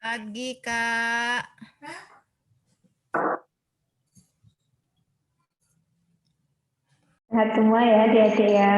Pagi, Kak. Sehat semua ya adik-adik ya.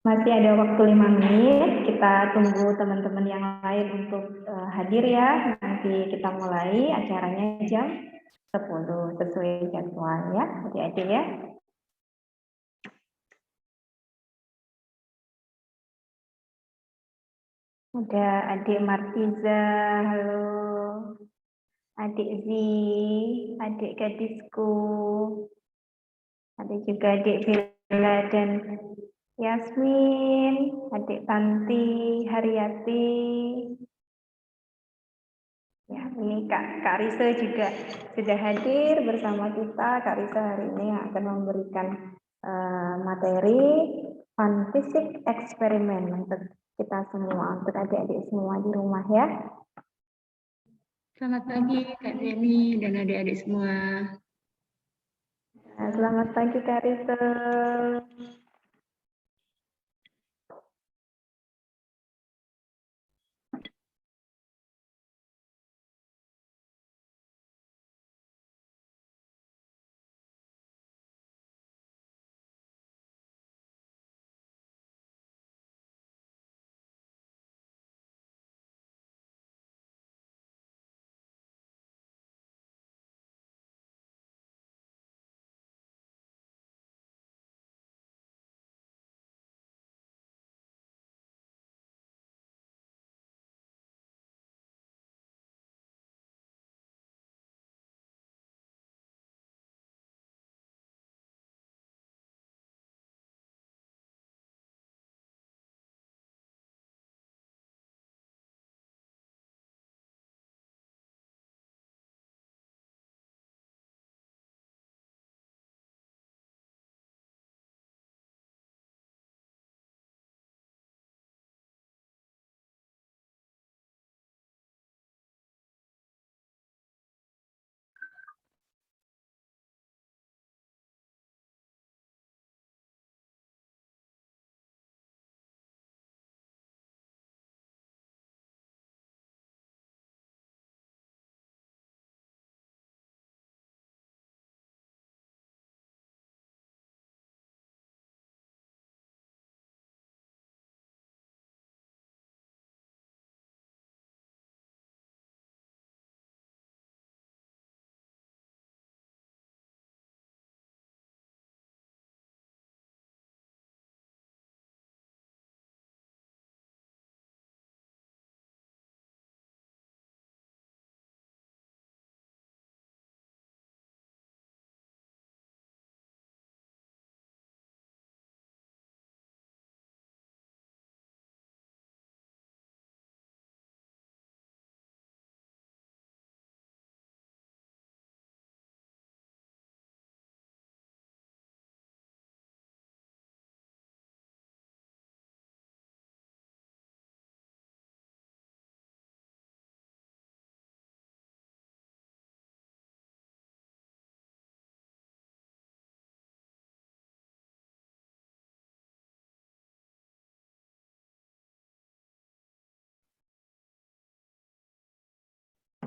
Masih ada waktu 5 menit, kita tunggu teman-teman yang lain untuk hadir ya. Nanti kita mulai acaranya jam 10 sesuai jadwal ya adik-adik ya. Ada adik Martiza, halo. Adik Zi, adik gadisku. Ada juga adik Bella dan Yasmin, adik Tanti, Haryati. Ya, ini Kak Risa juga sudah hadir bersama kita. Kak Risa hari ini akan memberikan materi fun fisik eksperimen untuk kita semua, untuk adik-adik semua di rumah ya. Selamat pagi Kak Jenny dan adik-adik semua. Nah, selamat pagi Kak Risa.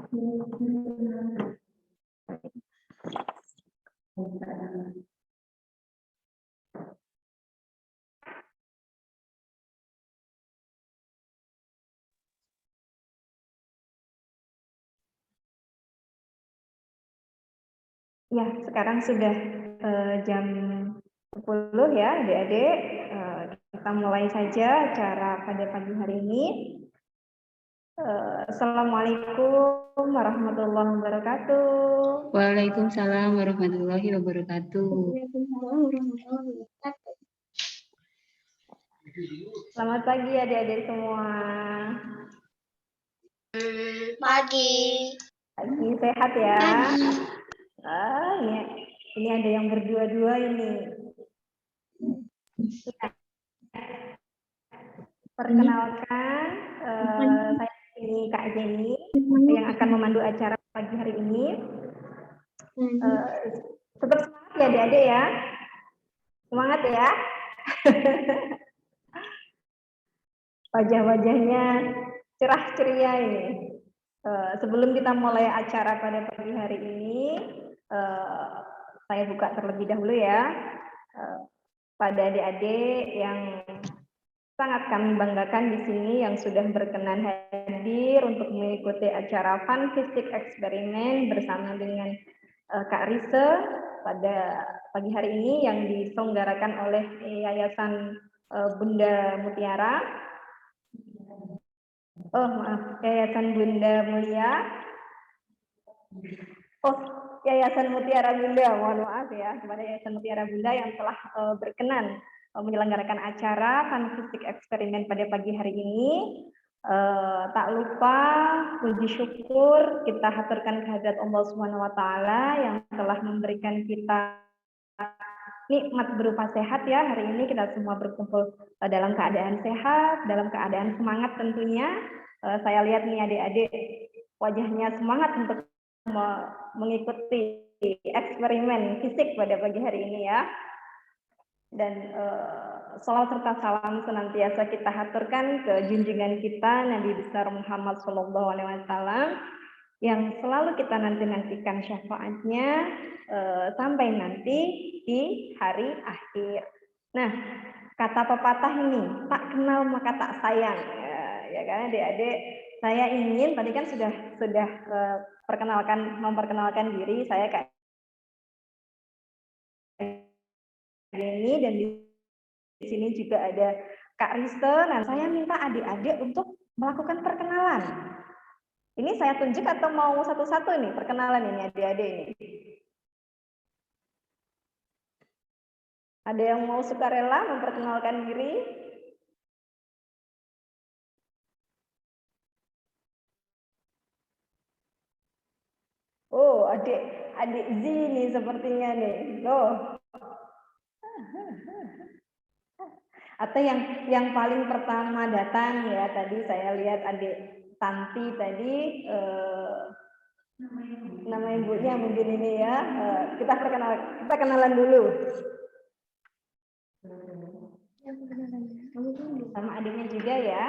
Ya, sekarang sudah jam 10 ya adik-adik. Kita mulai saja acara pada pagi hari ini. Assalamualaikum warahmatullahi wabarakatuh. Waalaikumsalam warahmatullahi wabarakatuh. Selamat pagi adik-adik semua. Pagi. Pagi sehat ya. Pagi. Ini ada yang berdua-dua ini. Perkenalkan, saya ini Kak Jenny yang akan memandu acara pagi hari ini. Tetap semangat ya adik-adik ya. Semangat ya. Wajah-wajahnya cerah ceria ini. Sebelum kita mulai acara pada pagi hari ini, saya buka terlebih dahulu ya. Pada adik-adik yang sangat kami banggakan di sini yang sudah berkenan hadir untuk mengikuti acara Fun Fisik Eksperimen bersama dengan Kak Rise pada pagi hari ini yang diselenggarakan oleh Yayasan Bunda Mutiara. Oh maaf, Yayasan Bunda Mulia. Oh, Yayasan Mutiara Bunda, mohon maaf ya kepada Yayasan Mutiara Bunda yang telah berkenan menyelenggarakan acara Fun Fisik Eksperimen pada pagi hari ini. Tak lupa puji syukur kita haturkan kehadirat Allah Subhanahu wa taala yang telah memberikan kita nikmat berupa sehat ya. Hari ini kita semua berkumpul dalam keadaan sehat, dalam keadaan semangat tentunya. Saya lihat nih adik-adik wajahnya semangat untuk mengikuti eksperimen fisik pada pagi hari ini ya. Dan salawat serta salam senantiasa kita haturkan ke junjungan kita Nabi besar Muhammad SAW yang selalu kita nantikan syafaatnya sampai nanti di hari akhir. Nah, kata pepatah ini, tak kenal maka tak sayang. Ya kan adik-adik, saya ingin tadi kan sudah memperkenalkan diri saya kayak ini dan di sini juga ada Kak Riste. Nah, saya minta adik-adik untuk melakukan perkenalan. Ini saya tunjuk atau mau satu-satu nih perkenalan ini adik-adik ini? Ada yang mau sukarela memperkenalkan diri? Oh, adik Z nih sepertinya nih. Loh. Atau yang paling pertama datang ya, tadi saya lihat adik Tanti tadi, nama ibunya mungkin ini ya. Kita kenalan dulu. Sama adiknya juga ya.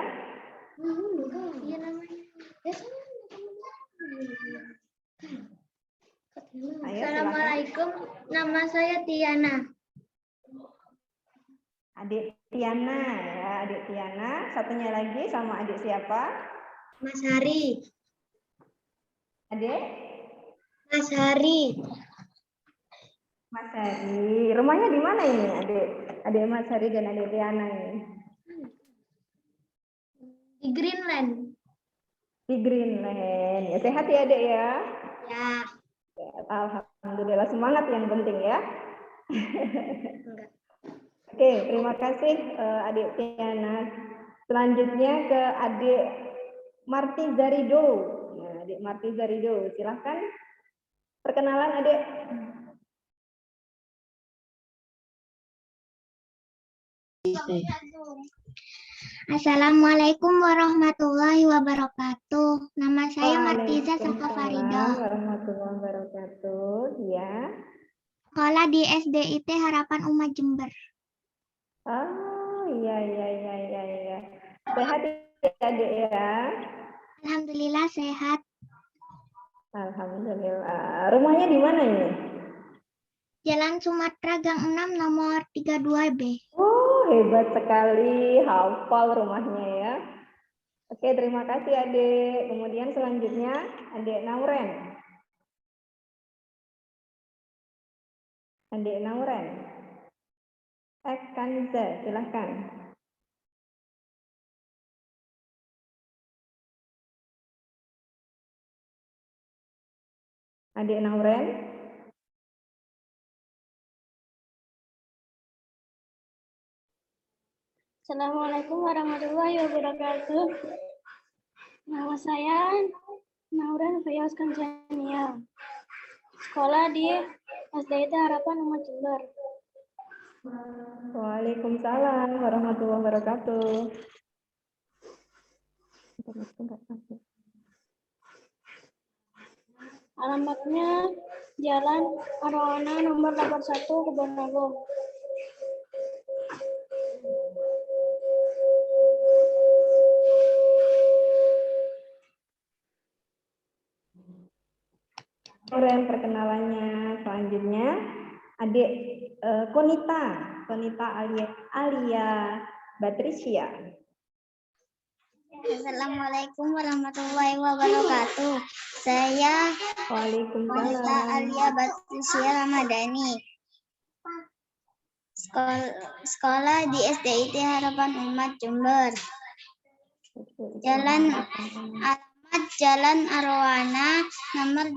Assalamualaikum, nama saya Tiana. Adik Tiana ya, adik Tiana. Satunya lagi sama adik siapa? Mas Hari. Adik? Mas Hari. Mas Hari. Rumahnya di mana ini adik? Adik Mas Hari dan adik Tiana ini? Di Greenland. Di Greenland. Ya, sehat ya adik ya? Ya. Alhamdulillah, semangat yang penting ya. Oke, terima kasih adik Tiana. Selanjutnya ke adik Marti Zarido. Nah, adik Marti Zarido, silahkan perkenalan adik. Assalamualaikum warahmatullahi wabarakatuh. Nama saya Martiza Waalaikumsalam Safafarida. warahmatullahi wabarakatuh. Ya. Sekolah di SDIT Harapan Umat Jember. Oh, iya. Sehat ya adik ya? Alhamdulillah sehat. Alhamdulillah. Rumahnya di mana ini? Jalan Sumatera Gang 6 nomor 32B. Oh, hebat sekali. Hafal rumahnya ya. Oke, terima kasih adik. Kemudian selanjutnya adik Nauren. Adik Nauren. Kanza, silahkan. Adik Nauren. Assalamualaikum warahmatullahi wabarakatuh. Nama saya Nauran Fayaz Kancania. Sekolah di SDIT Harapan Umat Jember. Waalaikumsalam warahmatullahi wabarakatuh. Alamatnya Jalan Arwana nomor 81 Kebon Agung. Orang perkenalannya selanjutnya adik Konita Alia Patricia. Assalamualaikum warahmatullahi wabarakatuh. Saya Konita Waalaikumsalam. Alia Patricia Ramadhani. Sekolah di SDIT Harapan Umat Jember. Alamat Jalan Arwana nomor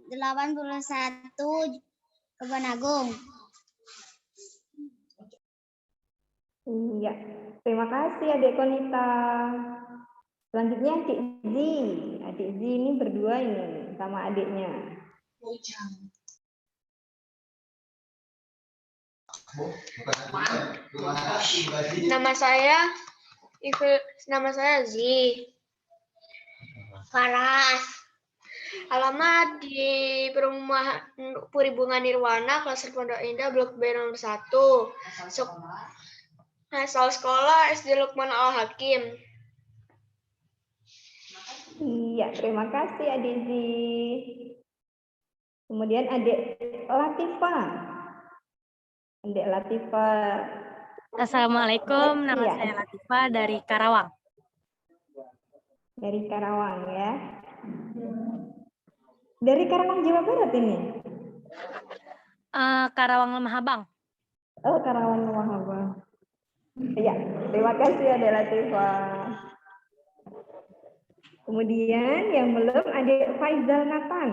81 Kebon Agung. Iya, terima kasih adik Konita. Selanjutnya adik Z. Adik Z ini berdua ini sama adiknya. Nama saya Zi. Faras. Alamat di Perumahan Puribunga Nirwana, Klaster Pondok Indah, Blok B nomor 1. Asal sekolah SD Lukman Al-Hakim. Iya, terima kasih adik Z. Kemudian adik Latifa. Adik Latifa. Assalamualaikum, nama Iya. saya Latifa dari Karawang. Dari Karawang ya. Dari Karawang Jawa Barat ini. Karawang Lemah Abang. Oh, Karawang Mahaba. Iya, terima kasih adik Latifa. Kemudian yang belum adik Faizal Nathan.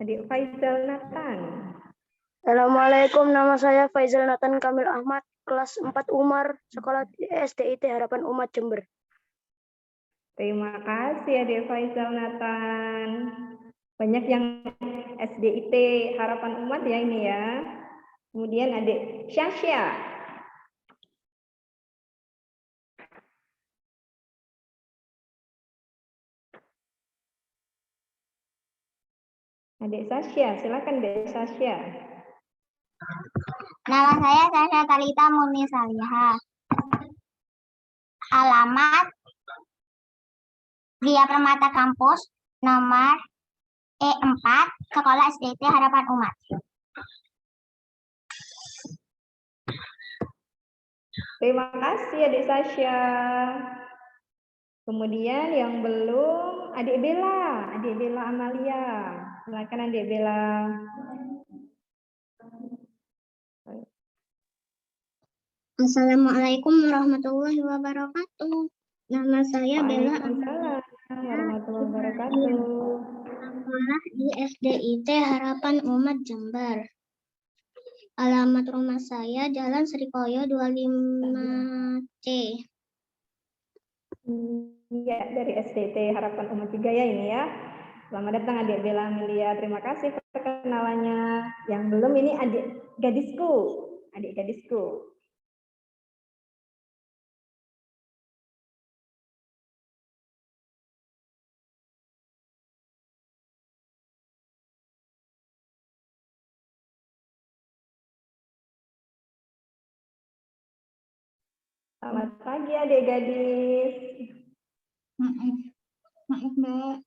Adik Faizal Nathan. Assalamualaikum, nama saya Faizal Nathan Kamil Ahmad, kelas 4 Umar, sekolah di SDIT Harapan Umat Jember. Terima kasih adik Faizal Nathan. Banyak yang SDIT Harapan Umat ya ini ya. Kemudian adik Syasya. Adik Sasya, silakan adik Sasya. Nama saya Sasha Talita Murni Salihah. Alamat Gria Permata Kampus nomor E4 Sekolah SDIT Harapan Umat. Terima kasih adik Sasya. Kemudian yang belum adik Bella Amalia. Silakan adik Bella. Assalamualaikum warahmatullahi wabarakatuh. Nama saya Bella Waalaikumsalam warahmatullahi wabarakatuh. Sekolah di SDIT Harapan Umat Jember. Alamat rumah saya Jalan Srikoyo 25C. Iya, dari SDT Harapan Umat juga ya ini ya. Selamat datang adik Bella Amelia. Terima kasih perkenalannya. Yang belum ini adik gadisku. Adik gadisku. Selamat pagi adik gadis. Maaf Mbak,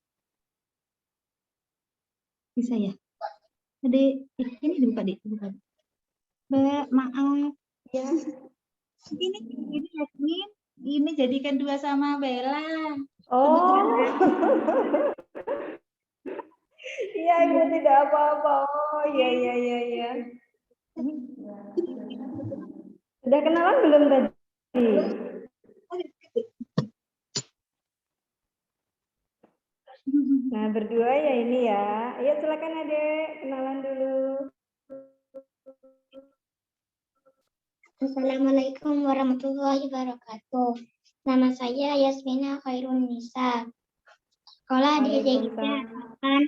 bisa ya? Adik, ini dibuka Dik, dibuka. Mbak, maaf. Ya. Ini jadikan 2 sama Bella. Oh. Iya, Ibu tidak apa-apa. Oh, iya. Sudah kenalan belum tadi? Nah, berdua ya ini ya. Ayo silakan adik, kenalan dulu. Assalamualaikum warahmatullahi wabarakatuh. Nama saya Yasmina Khairun Nisa. Sekolah di SD Harapan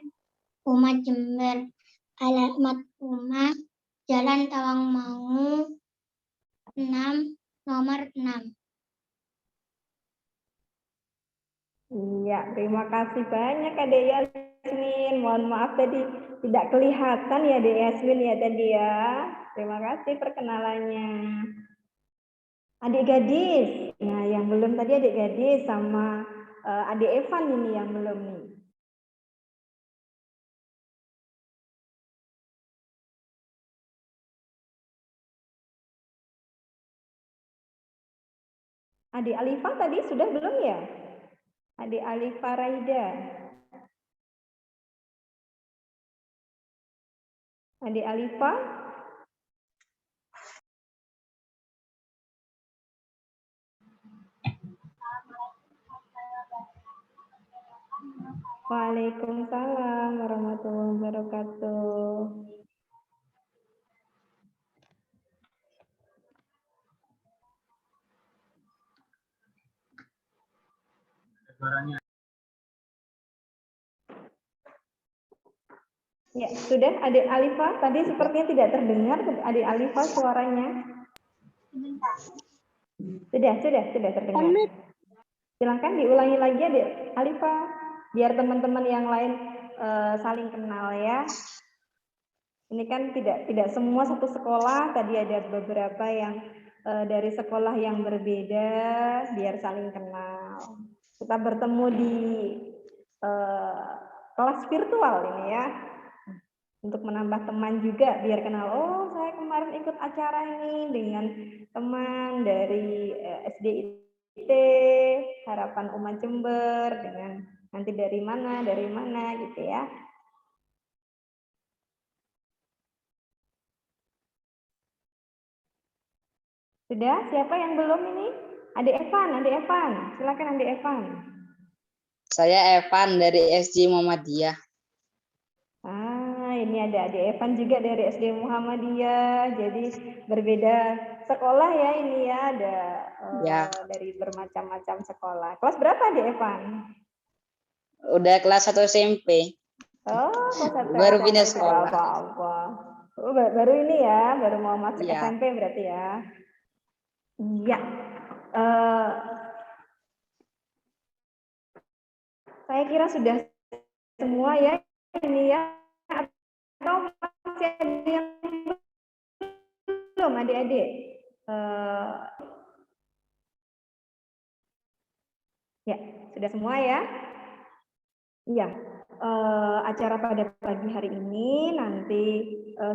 Umat Jember. Alamat rumah Jalan Tawangmangu 6, nomor 6. Iya, terima kasih banyak Adik Yasmin. Mohon maaf tadi tidak kelihatan ya Adik Yasmin ya tadi ya. Terima kasih perkenalannya. Adik gadis, nah yang belum tadi adik gadis sama adik Evan ini yang belum nih. Adik Alifa tadi sudah belum ya? Adik Alifa Raida. Adik Alifa? Waalaikumsalam warahmatullahi wabarakatuh. Ya, sudah Adik Alifa tadi sepertinya tidak terdengar Adik Alifa suaranya. Sudah terdengar. Silakan diulangi lagi Adik Alifa biar teman-teman yang lain saling kenal ya. Ini kan tidak semua satu sekolah, tadi ada beberapa yang dari sekolah yang berbeda biar saling kenal. Kita bertemu di kelas virtual ini ya. Untuk menambah teman juga biar kenal, oh saya kemarin ikut acara ini dengan teman dari SDIT Harapan Umat Jember, dengan nanti dari mana gitu ya. Sudah, siapa yang belum ini? Adik Evan, silakan Adik Evan. Saya Evan dari SD Muhammadiyah. Ini ada Adik Evan juga dari SD Muhammadiyah, jadi berbeda sekolah ya ini ya, ada dari bermacam-macam sekolah. Kelas berapa Adik Evan? Udah kelas 1 SMP. Oh, kelas 1 baru pindah SMP, sekolah. Apa-apa. Oh, baru ini ya, baru mau masuk Ya. SMP berarti ya. Iya. Saya kira sudah semua ya ini ya. Atau masih ada yang belum adik-adik? Ya, sudah semua ya? Iya. Acara pada pagi hari ini nanti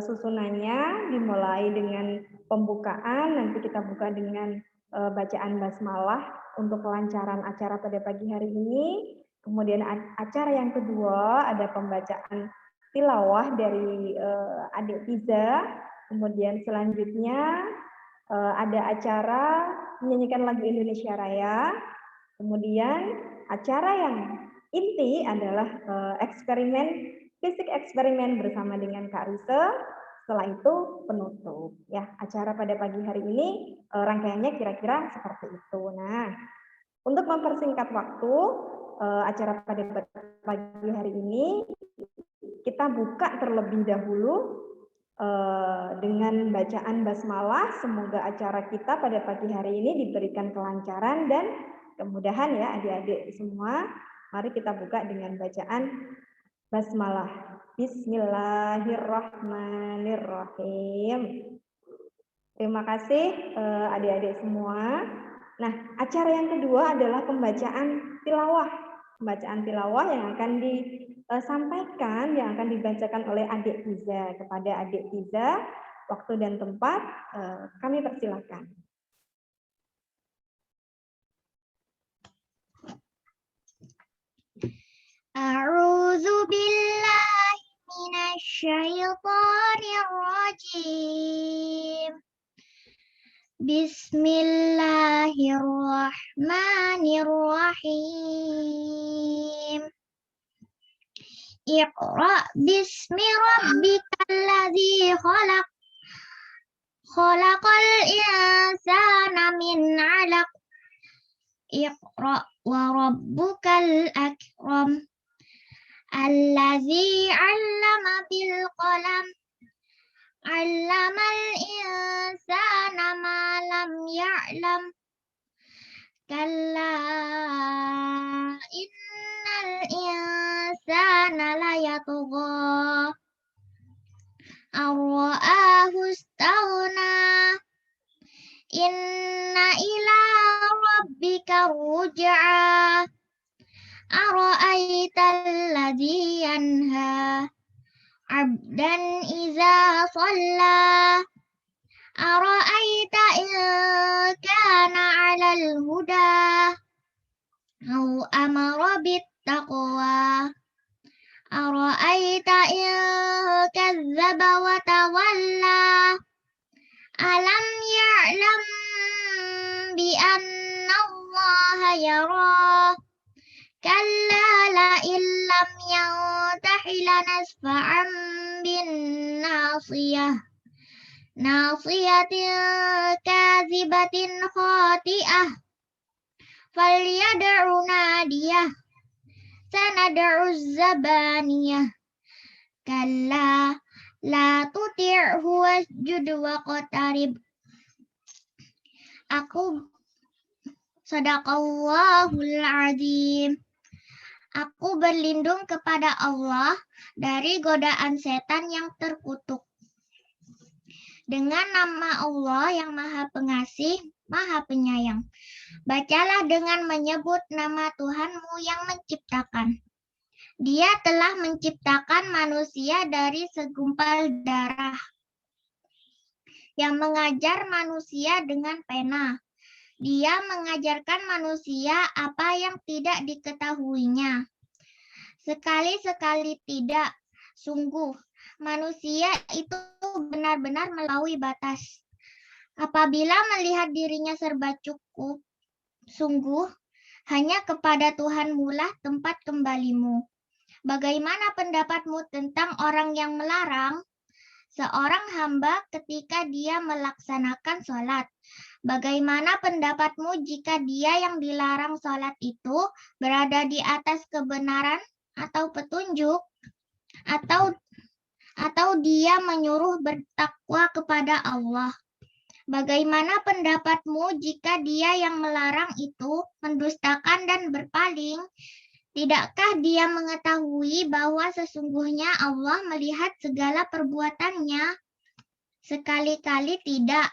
susunannya dimulai dengan pembukaan, nanti kita buka dengan bacaan basmalah untuk kelancaran acara pada pagi hari ini. Kemudian acara yang kedua ada pembacaan tilawah dari adik Tiza. Kemudian selanjutnya ada acara menyanyikan lagu Indonesia Raya. Kemudian acara yang inti adalah fisik eksperimen bersama dengan Kak Rise. Setelah itu penutup. Ya, acara pada pagi hari ini rangkaiannya kira-kira seperti itu. Nah, untuk mempersingkat waktu acara pada pagi hari ini kita buka terlebih dahulu dengan bacaan basmalah. Semoga acara kita pada pagi hari ini diberikan kelancaran dan kemudahan ya adik-adik semua. Mari kita buka dengan bacaan basmalah. Bismillahirrahmanirrahim. Terima kasih adik-adik semua. Nah, acara yang kedua adalah pembacaan tilawah. Pembacaan tilawah yang akan disampaikan, yang akan dibacakan oleh adik Tiza. Kepada adik Tiza, waktu dan tempat kami persilakan. A'udzu billahi minasyaitonir rajim. Bismillahirrahmanirrahim. Iqra bismi rabbikal ladzi khalaq. Khalaqal insana min 'alaq. Iqra wa rabbukal akram. Allazi 'allama bil qalam. 'Allamal insana ma lam ya'lam. Kalla innal insana layatgha ar-ra'ahu istaghna. Inna ila rabbika ruj'a. Ara'aital ladzi yanha 'abdan idza shalla. Ara'aita in kana 'alal huda aw amara bittaqwa. Ara'aita in kazzaba wa tawalla. Alam ya'lam bi anna Allaha yara. Kalla la illam yantahi lanasfa'an bin nasiyah. Nasiyatin kazibatin khati'ah. Falyad'u nadiyah. Sanad'u zabaniyah. Kalla la tuti'hu wasjud waqtarib. Sadaqallahul azim. Aku berlindung kepada Allah dari godaan setan yang terkutuk. Dengan nama Allah yang Maha Pengasih, Maha Penyayang. Bacalah dengan menyebut nama Tuhanmu yang menciptakan. Dia telah menciptakan manusia dari segumpal darah, yang mengajar manusia dengan pena. Dia mengajarkan manusia apa yang tidak diketahuinya. Sekali-sekali tidak, sungguh, manusia itu benar-benar melampaui batas. Apabila melihat dirinya serba cukup, sungguh, hanya kepada Tuhanmu lah tempat kembalimu. Bagaimana pendapatmu tentang orang yang melarang? Seorang hamba ketika dia melaksanakan sholat. Bagaimana pendapatmu jika dia yang dilarang sholat itu berada di atas kebenaran atau petunjuk? Atau dia menyuruh bertakwa kepada Allah? Bagaimana pendapatmu jika dia yang melarang itu mendustakan dan berpaling? Tidakkah dia mengetahui bahwa sesungguhnya Allah melihat segala perbuatannya? Sekali-kali tidak.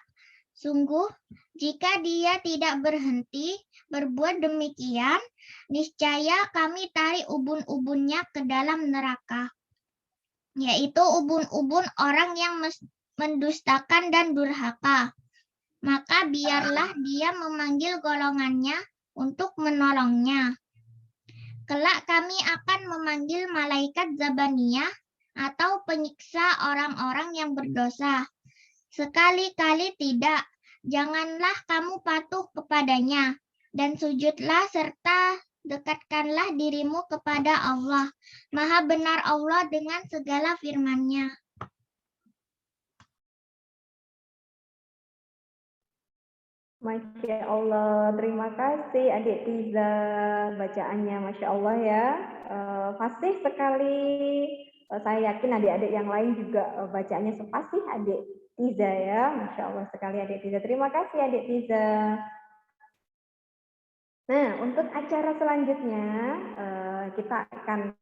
Sungguh, jika dia tidak berhenti berbuat demikian, niscaya kami tarik ubun-ubunnya ke dalam neraka, yaitu ubun-ubun orang yang mendustakan dan durhaka. Maka biarlah dia memanggil golongannya untuk menolongnya. Kelak kami akan memanggil malaikat Zabaniyah atau penyiksa orang-orang yang berdosa. Sekali-kali tidak, janganlah kamu patuh kepadanya, dan sujudlah serta dekatkanlah dirimu kepada Allah. Maha benar Allah dengan segala firman-Nya. Masya Allah, terima kasih Adik Tiza bacaannya, Masya Allah ya. Fasih sekali. Saya yakin adik-adik yang lain juga bacaannya sepasih Adik Tiza ya. Masya Allah sekali Adik Tiza. Terima kasih Adik Tiza. Nah, untuk acara selanjutnya kita akan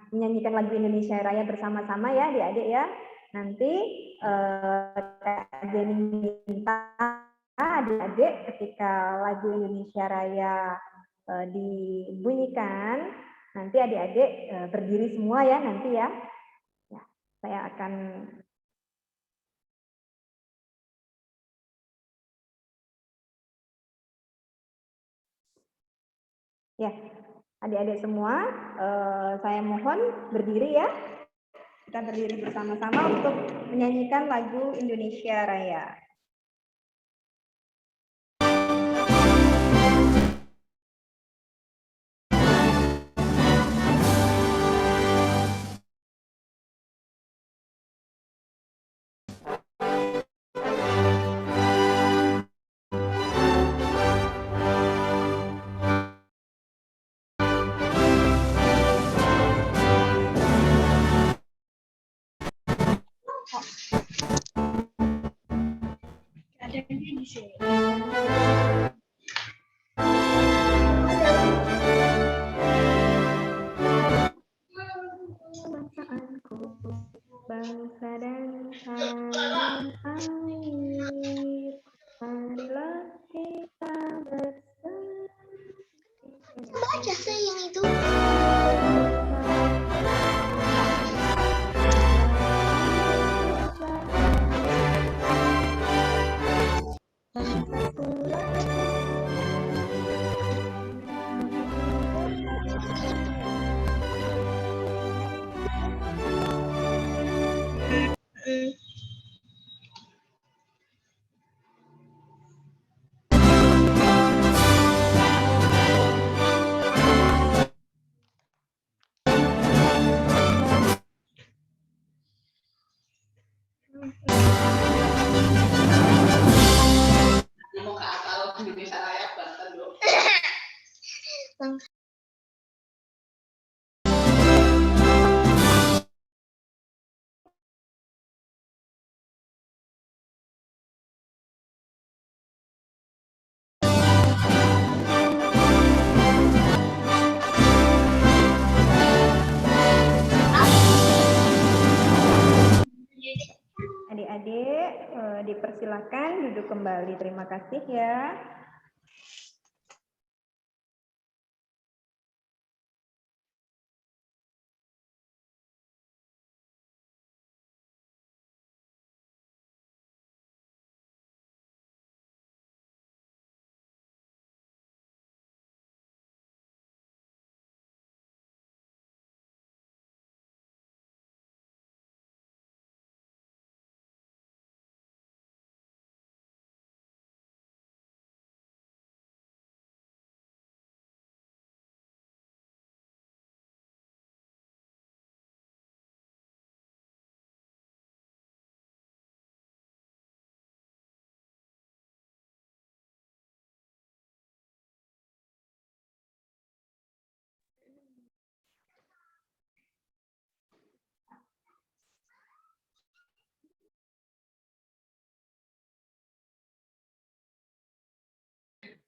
menyanyikan lagu Indonesia Raya bersama-sama ya adik-adik ya. Nanti Kak Jenny minta adik-adik ketika lagu Indonesia Raya dibunyikan, nanti adik-adik berdiri semua ya nanti ya. Saya akan adik-adik semua, saya mohon berdiri ya. Kita berdiri bersama-sama untuk menyanyikan lagu Indonesia Raya. Bangsa dan tanah air, marilah kita bersatu. Baca saya yang itu. Adik-adik, dipersilakan duduk kembali. Terima kasih ya.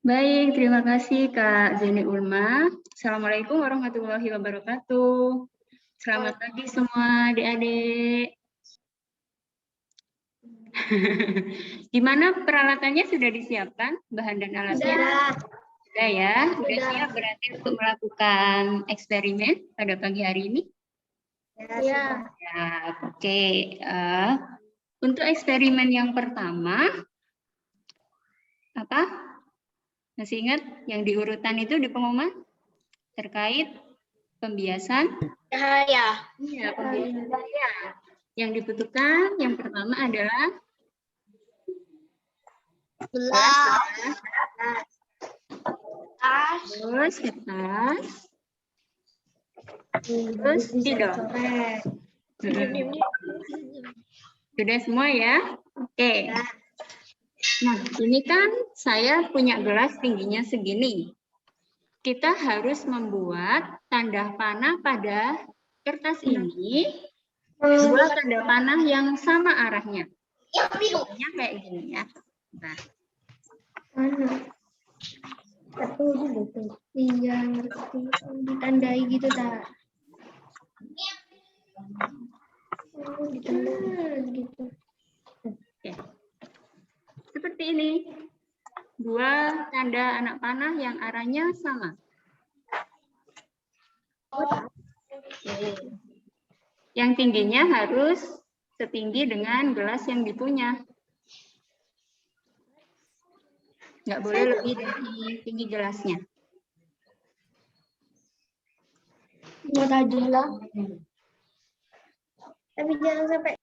Baik, terima kasih Kak Zeni Ulma. Assalamualaikum warahmatullahi wabarakatuh. Selamat pagi semua adik-adik. Gimana peralatannya sudah disiapkan? Bahan dan alatnya? Sudah ya? Sudah siap berarti untuk melakukan eksperimen pada pagi hari ini? Ya. Oke. Untuk eksperimen yang pertama, apa? Masih ingat yang di urutan itu di pengumuman? Terkait pembiasan? Cahaya. Iya, pembiasan cahaya. Yang dibutuhkan yang pertama adalah Gelas. terus kertas, terus spidol. Sudah semua ya? Oke. Nah, ini kan saya punya gelas tingginya segini. Kita harus membuat tanda panah pada kertas ini, dua tanda panah yang sama arahnya. Arahnya kayak gini ya. Nah, Iya, ngerti. Ditandai gitu, tak? Ditandai gitu. oke. Seperti ini. Dua tanda anak panah yang arahnya sama. Yang tingginya harus setinggi dengan gelas yang dipunya. Nggak boleh lebih dari tinggi gelasnya. Buat aja lah. Tapi jangan sampai.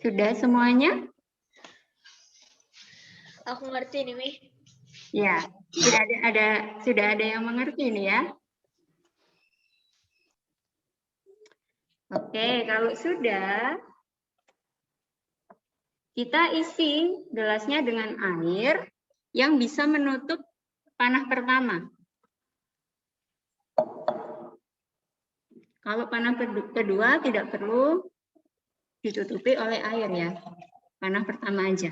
Sudah semuanya? Aku ngerti nih, Mi. Ya, sudah ada yang mengerti nih ya. Oke, kalau sudah, Kita isi gelasnya dengan air yang bisa menutup panah pertama. Kalau panah kedua tidak perlu ditutupi oleh air ya. Panah pertama aja.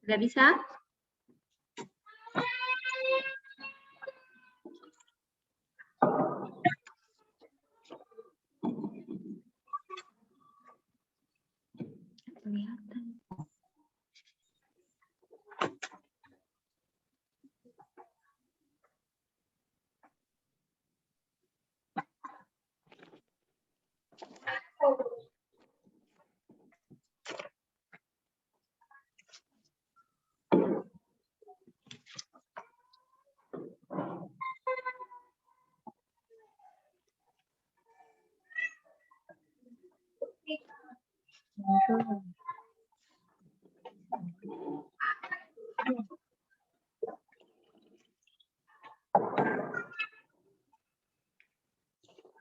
Sudah bisa? Kelihatan.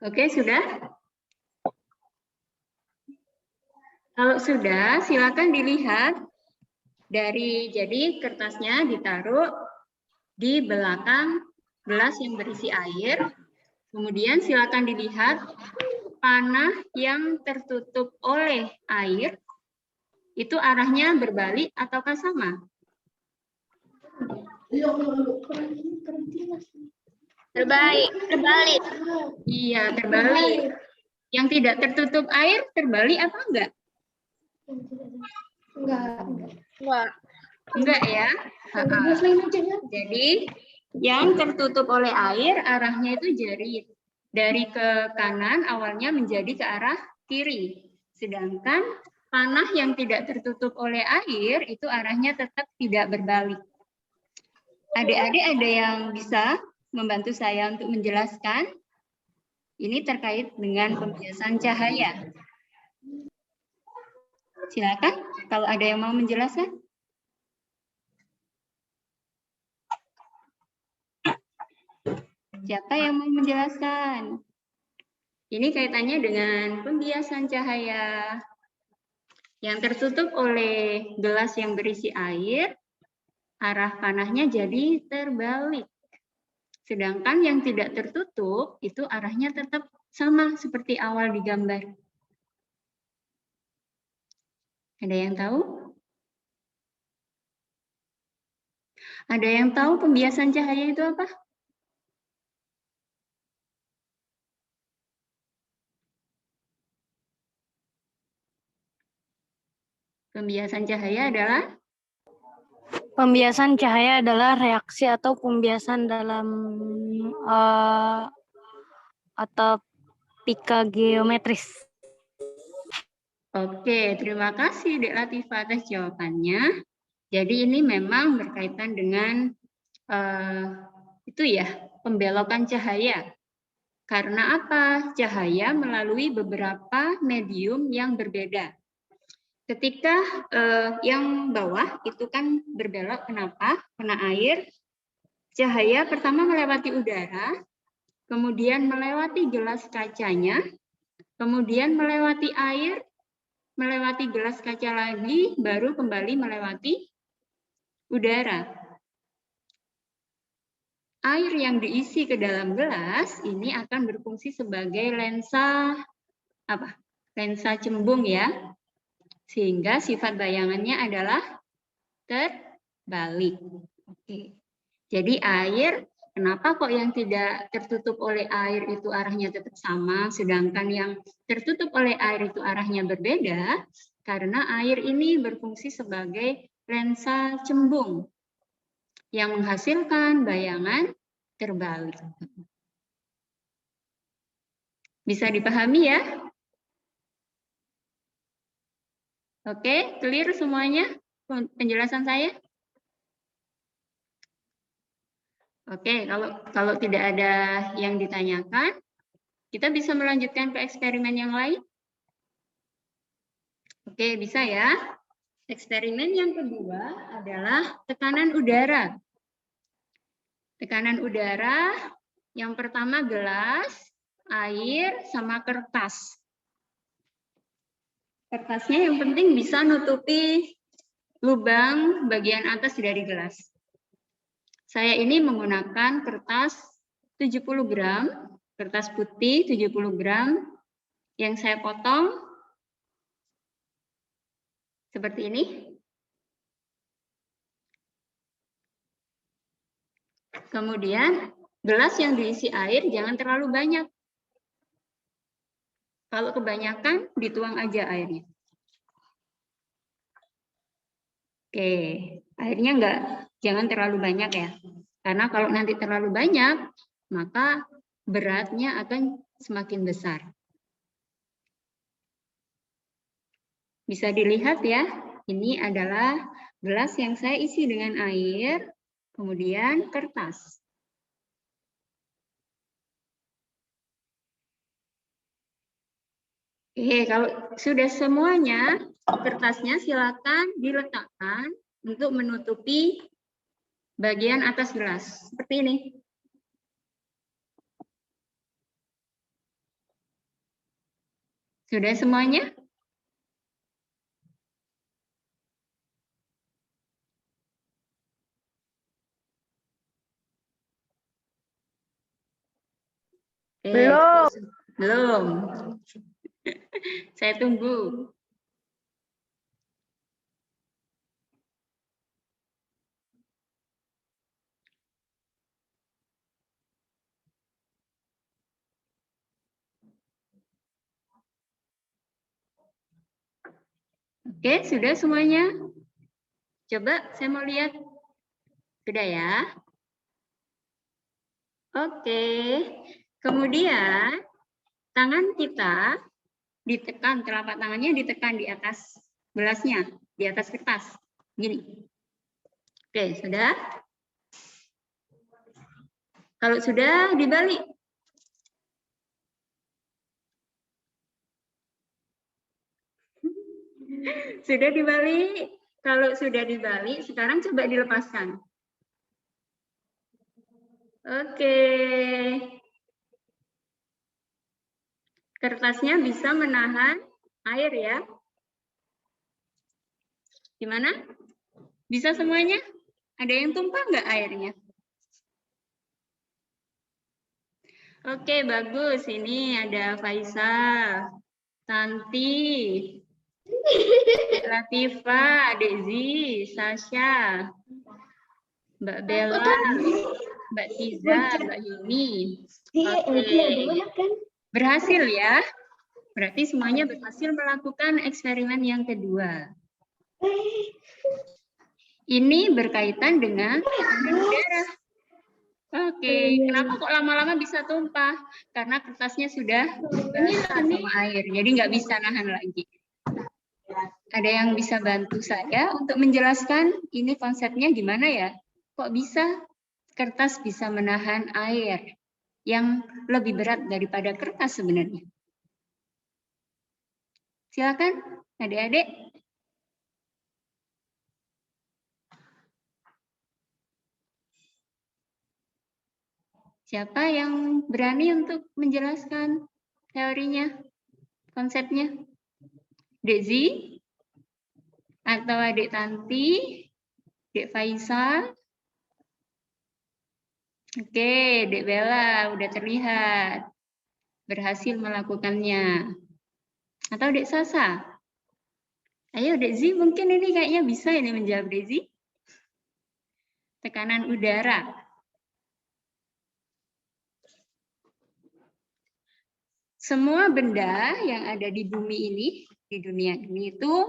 Oke, sudah? Kalau sudah, silakan dilihat jadi kertasnya ditaruh di belakang gelas yang berisi air. Kemudian silakan dilihat panah yang tertutup oleh air itu arahnya berbalik ataukah sama? Terbalik. Iya, terbalik. Yang tidak tertutup air terbalik apa enggak? Enggak ya. Jadi yang tertutup oleh air arahnya itu dari ke kanan awalnya menjadi ke arah kiri. Sedangkan panah yang tidak tertutup oleh air itu arahnya tetap tidak berbalik. Adik-adik ada yang bisa membantu saya untuk menjelaskan? Ini terkait dengan pembiasan cahaya. Silakan kalau ada yang mau menjelaskan. Siapa yang mau menjelaskan? Ini kaitannya dengan pembiasan cahaya. Yang tertutup oleh gelas yang berisi air, arah panahnya jadi terbalik. Sedangkan yang tidak tertutup, itu arahnya tetap sama seperti awal di gambar. Ada yang tahu? Ada yang tahu pembiasan cahaya itu apa? Pembiasan cahaya adalah? Pembiasan cahaya adalah reaksi atau pembiasan dalam atopika geometris. Oke, terima kasih Dek Latifah atas jawabannya. Jadi ini memang berkaitan dengan itu ya, pembelokan cahaya. Karena apa? Cahaya melalui beberapa medium yang berbeda. Ketika yang bawah itu kan berbelok, kenapa? Kena air. Cahaya pertama melewati udara, kemudian melewati gelas kacanya, kemudian melewati air, melewati gelas kaca lagi, baru kembali melewati udara. Air yang diisi ke dalam gelas ini akan berfungsi sebagai lensa apa? Lensa cembung ya. Sehingga sifat bayangannya adalah terbalik. Oke. Jadi air, kenapa kok yang tidak tertutup oleh air itu arahnya tetap sama, sedangkan yang tertutup oleh air itu arahnya berbeda? Karena air ini berfungsi sebagai lensa cembung yang menghasilkan bayangan terbalik. Bisa dipahami ya? Oke, clear semuanya penjelasan saya? Oke, kalau tidak ada yang ditanyakan, kita bisa melanjutkan ke eksperimen yang lain. Oke, bisa ya? Eksperimen yang kedua adalah tekanan udara. Tekanan udara yang pertama gelas, air, sama kertas. Kertasnya yang penting bisa nutupi lubang bagian atas dari gelas. Saya ini menggunakan kertas 70 gram, kertas putih 70 gram, yang saya potong seperti ini. Kemudian gelas yang diisi air jangan terlalu banyak. Kalau kebanyakan dituang aja airnya. Oke, airnya jangan terlalu banyak ya. Karena kalau nanti terlalu banyak, maka beratnya akan semakin besar. Bisa dilihat ya, ini adalah gelas yang saya isi dengan air, kemudian kertas. Oke, kalau sudah semuanya, kertasnya silakan diletakkan untuk menutupi bagian atas gelas. Seperti ini. Sudah semuanya? Belum. Belum. Saya tunggu. Oke, sudah semuanya? Coba saya mau lihat. Sudah ya? Oke. Kemudian tangan kita ditekan, telapak tangannya ditekan di atas gelasnya, di atas kertas. Gini. Oke, sudah? Kalau sudah, dibalik. Sudah dibalik? Kalau sudah dibalik, sekarang coba dilepaskan. Oke. Kertasnya bisa menahan air ya. Gimana? Bisa semuanya? Ada yang tumpah nggak airnya? Oke, bagus. Ini ada Faisal, Tanti, Latifa, Dezi, Sasha, Mbak Bella, Mbak Tiza, Mbak Yuni. Oke. Berhasil ya. Berarti semuanya berhasil melakukan eksperimen yang kedua. Ini berkaitan dengan tekanan udara. Oke, kenapa kok lama-lama bisa tumpah? Karena kertasnya sudah basah sama air, jadi nggak bisa nahan lagi. Ada yang bisa bantu saya untuk menjelaskan ini konsepnya gimana ya? Kok bisa kertas bisa menahan air yang lebih berat daripada kertas sebenarnya? Silakan, adik-adik. Siapa yang berani untuk menjelaskan teorinya, konsepnya? Dezi? Atau adik Tanti? Dek Faisal? Oke, Dek Bella udah terlihat. Berhasil melakukannya. Atau Dek Sasa? Ayo Dek Zi, mungkin ini kayaknya bisa ini menjawab Dek Zi. Tekanan udara. Semua benda yang ada di bumi ini, di dunia ini itu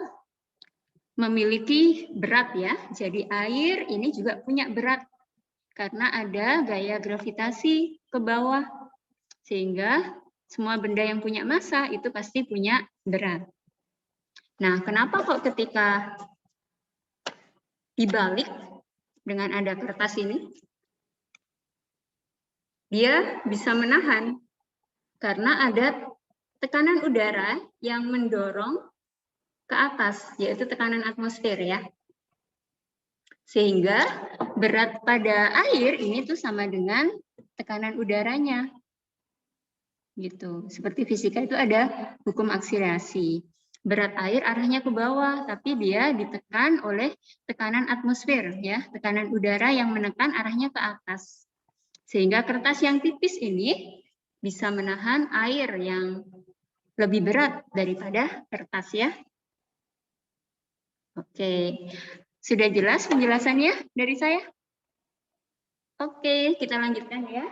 memiliki berat ya. Jadi air ini juga punya berat karena ada gaya gravitasi ke bawah. Sehingga semua benda yang punya massa itu pasti punya berat. Nah, kenapa kok ketika dibalik dengan ada kertas ini, dia bisa menahan? Karena ada tekanan udara yang mendorong ke atas, yaitu tekanan atmosfer ya. Sehingga berat pada air ini tuh sama dengan tekanan udaranya. Gitu. Seperti fisika itu ada hukum akselerasi. Berat air arahnya ke bawah, tapi dia ditekan oleh tekanan atmosfer ya, tekanan udara yang menekan arahnya ke atas. Sehingga kertas yang tipis ini bisa menahan air yang lebih berat daripada kertas ya. Oke. Sudah jelas penjelasannya dari saya? Oke, kita lanjutkan ya.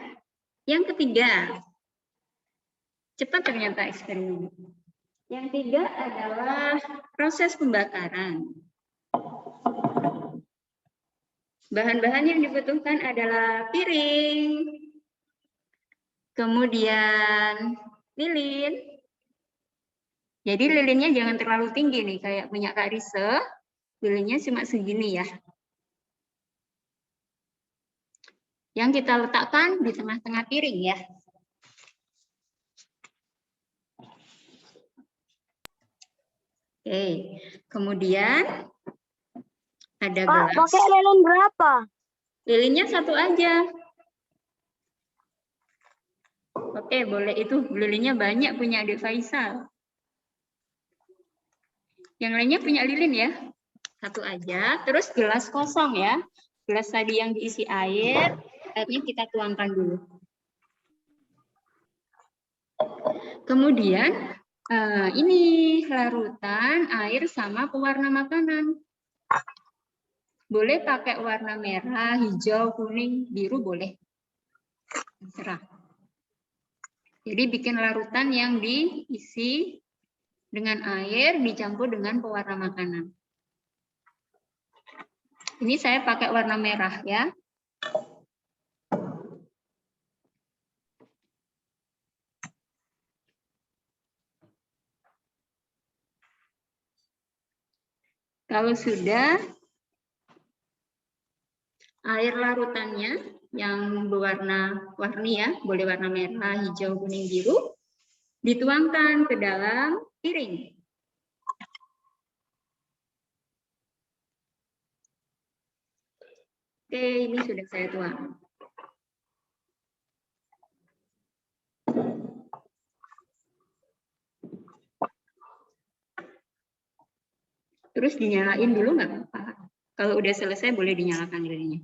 Yang ketiga, cepat ternyata eksperimen. Yang ketiga adalah proses pembakaran. Bahan-bahan yang dibutuhkan adalah piring, kemudian lilin. Jadi lilinnya jangan terlalu tinggi nih, kayak punya Kak Rise. Lilinnya cuma segini ya. Yang kita letakkan di tengah-tengah piring ya. Oke, kemudian ada Kak, gelas. pakai lilin berapa? Lilinnya satu aja. Oke, boleh itu. Lilinnya banyak punya adik Faisal. Yang lainnya punya lilin ya. Satu aja. Terus gelas kosong ya. Gelas tadi yang diisi air, airnya kita tuangkan dulu. Kemudian ini larutan air sama pewarna makanan. Boleh pakai warna merah, hijau, kuning, biru boleh. Terserah. Jadi bikin larutan yang diisi dengan air dicampur dengan pewarna makanan. Ini saya pakai warna merah ya. Kalau sudah, air larutannya yang berwarna-warni ya, boleh warna merah, hijau, kuning, biru, dituangkan ke dalam piring. Oke, ini sudah saya tuang. Terus dinyalain dulu nggak apa-apa. Kalau udah selesai boleh dinyalakan lilinnya.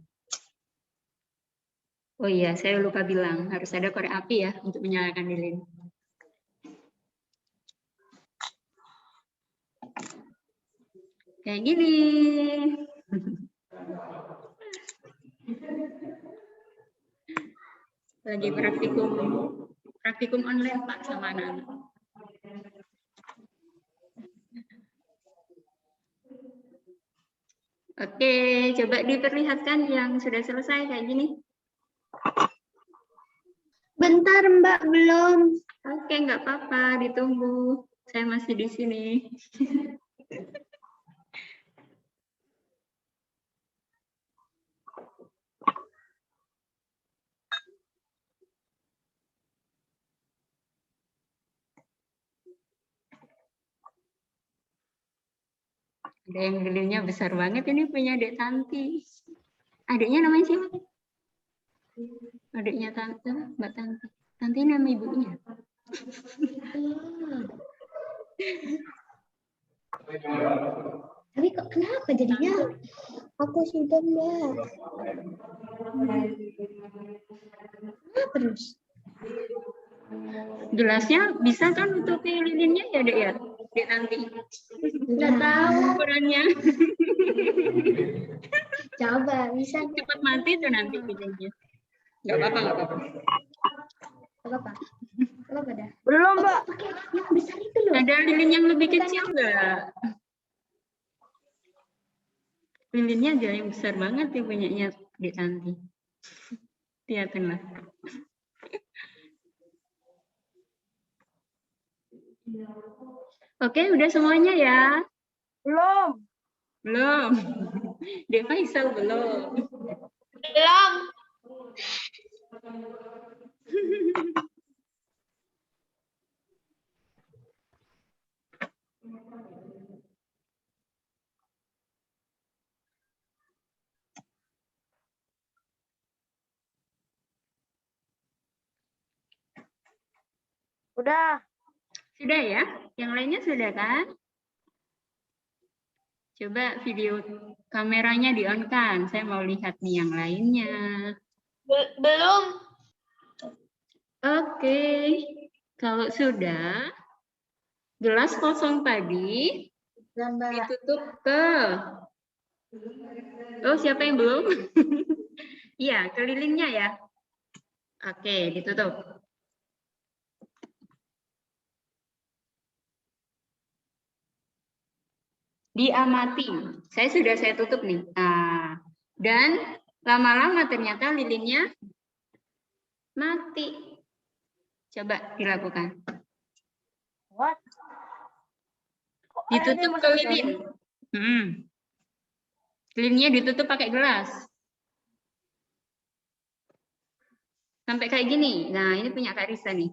Oh iya, saya lupa bilang harus ada korek api ya untuk menyalakan lilin. Kayak gini. Lagi praktikum online Pak sama anak-anak. Oke, coba diperlihatkan yang sudah selesai kayak gini. Bentar Mbak, belum. Oke, nggak apa-apa, ditunggu. Saya masih di sini. Ada yang lilinnya besar banget ini punya Dek Tanti. Adiknya namanya siapa? Adiknya Tante, Mbak Tanti. Tanti nama ibunya. Tapi kok kenapa jadinya? Aku sudah Mbak. Kenapa terus? Gelasnya bisa kan untuk lilinnya ya Dek ya? Dek Tanti. Nggak tahu. Ukurannya. Coba, bisa nggak? Cepat mati tuh nanti lilinnya. Nggak apa-apa, nggak apa-apa. Apa? Apa dah? Belum, Mbak. Pakai yang besar itu loh. Ada lilin yang lebih kecil nggak? Lilinnya aja yang besar banget ya punyanya Dek Tanti. Lihatin lah. Oke, udah semuanya ya? Belum. Belum. Dek Faisal belum. Belum. Udah. Sudah ya? Yang lainnya sudah kan? Coba video kameranya di-on-kan. Saya mau lihat nih yang lainnya. Belum. Oke. Kalau sudah, gelas kosong tadi ditutup ke... Oh, siapa yang belum? Iya, kelilingnya ya. Oke, ditutup. Diamati. Saya tutup nih. Nah, dan lama-lama ternyata lilinnya mati. Coba dilakukan. What? Ditutup ke lilin. Lilinnya ditutup pakai gelas. Sampai kayak gini. Nah, ini punya Kak Risa nih.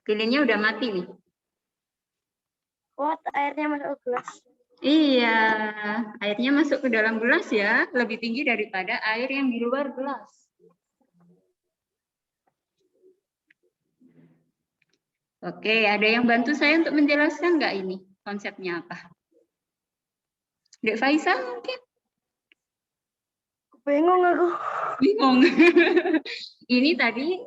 Lilinnya udah mati nih. What? Airnya masuk ke gelas. Iya, airnya masuk ke dalam gelas ya, lebih tinggi daripada air yang di luar gelas. Oke, ada yang bantu saya untuk menjelaskan nggak ini konsepnya apa? Dek Faisal mungkin? Bingung aku. Bingung. Ini tadi